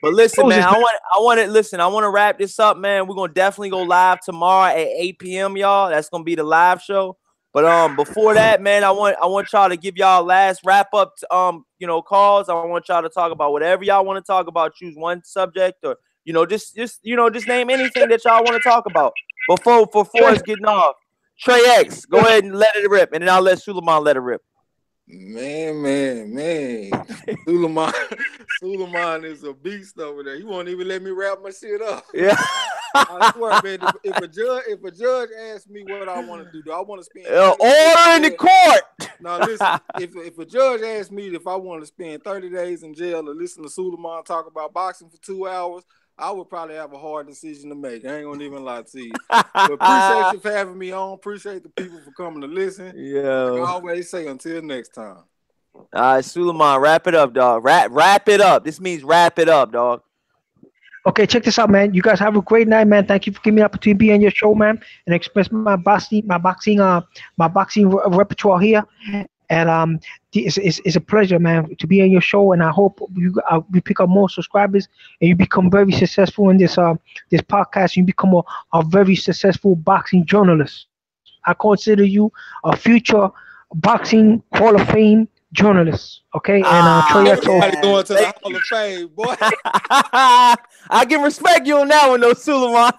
Speaker 1: But listen, man, I want to wrap this up, man. We're gonna definitely go live tomorrow at 8 p.m. Y'all. That's gonna be the live show. But before that, man, I want y'all to give y'all last wrap up calls. I want y'all to talk about whatever y'all want to talk about. Choose one subject or just name anything that y'all want to talk about before it's getting off. Trey X, go ahead and let it rip, and then I'll let Suleiman let it rip.
Speaker 3: Man. Suleiman is a beast over there. He won't even let me wrap my shit up.
Speaker 1: Yeah.
Speaker 3: I swear, man. If a judge asks me what I want to do I want to spend
Speaker 1: order in the court?
Speaker 3: Now listen, if a judge asks me if I want to spend 30 days in jail or listen to Suleiman talk about boxing for 2 hours, I would probably have a hard decision to make. I ain't gonna even lie to you. But appreciate you for having me on. Appreciate the people for coming to listen.
Speaker 1: Yeah.
Speaker 3: Like I always say, until next time.
Speaker 1: All right, Suleiman, wrap it up, dog. Wrap it up. This means wrap it up, dog.
Speaker 2: Okay, check this out, man. You guys have a great night, man. Thank you for giving me the opportunity to be on your show, man, and express my boxing repertoire here. And it's a pleasure, man, to be on your show. And I hope we pick up more subscribers and you become very successful in this podcast. You become a very successful boxing journalist. I consider you a future boxing Hall of Fame journalist. Okay, and Troy,
Speaker 3: everybody going to the Hall of Fame, boy.
Speaker 1: I can respect you on that one, though, Suleiman.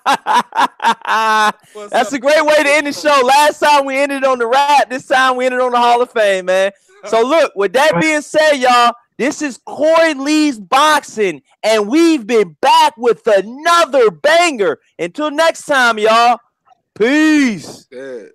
Speaker 1: That's a great way to end the show. Last time we ended on the rap. This time we ended on the Hall of Fame, man. So look, with that being said, y'all, this is Corey Lee's Boxing, and we've been back with another banger. Until next time, y'all. Peace.
Speaker 3: Good.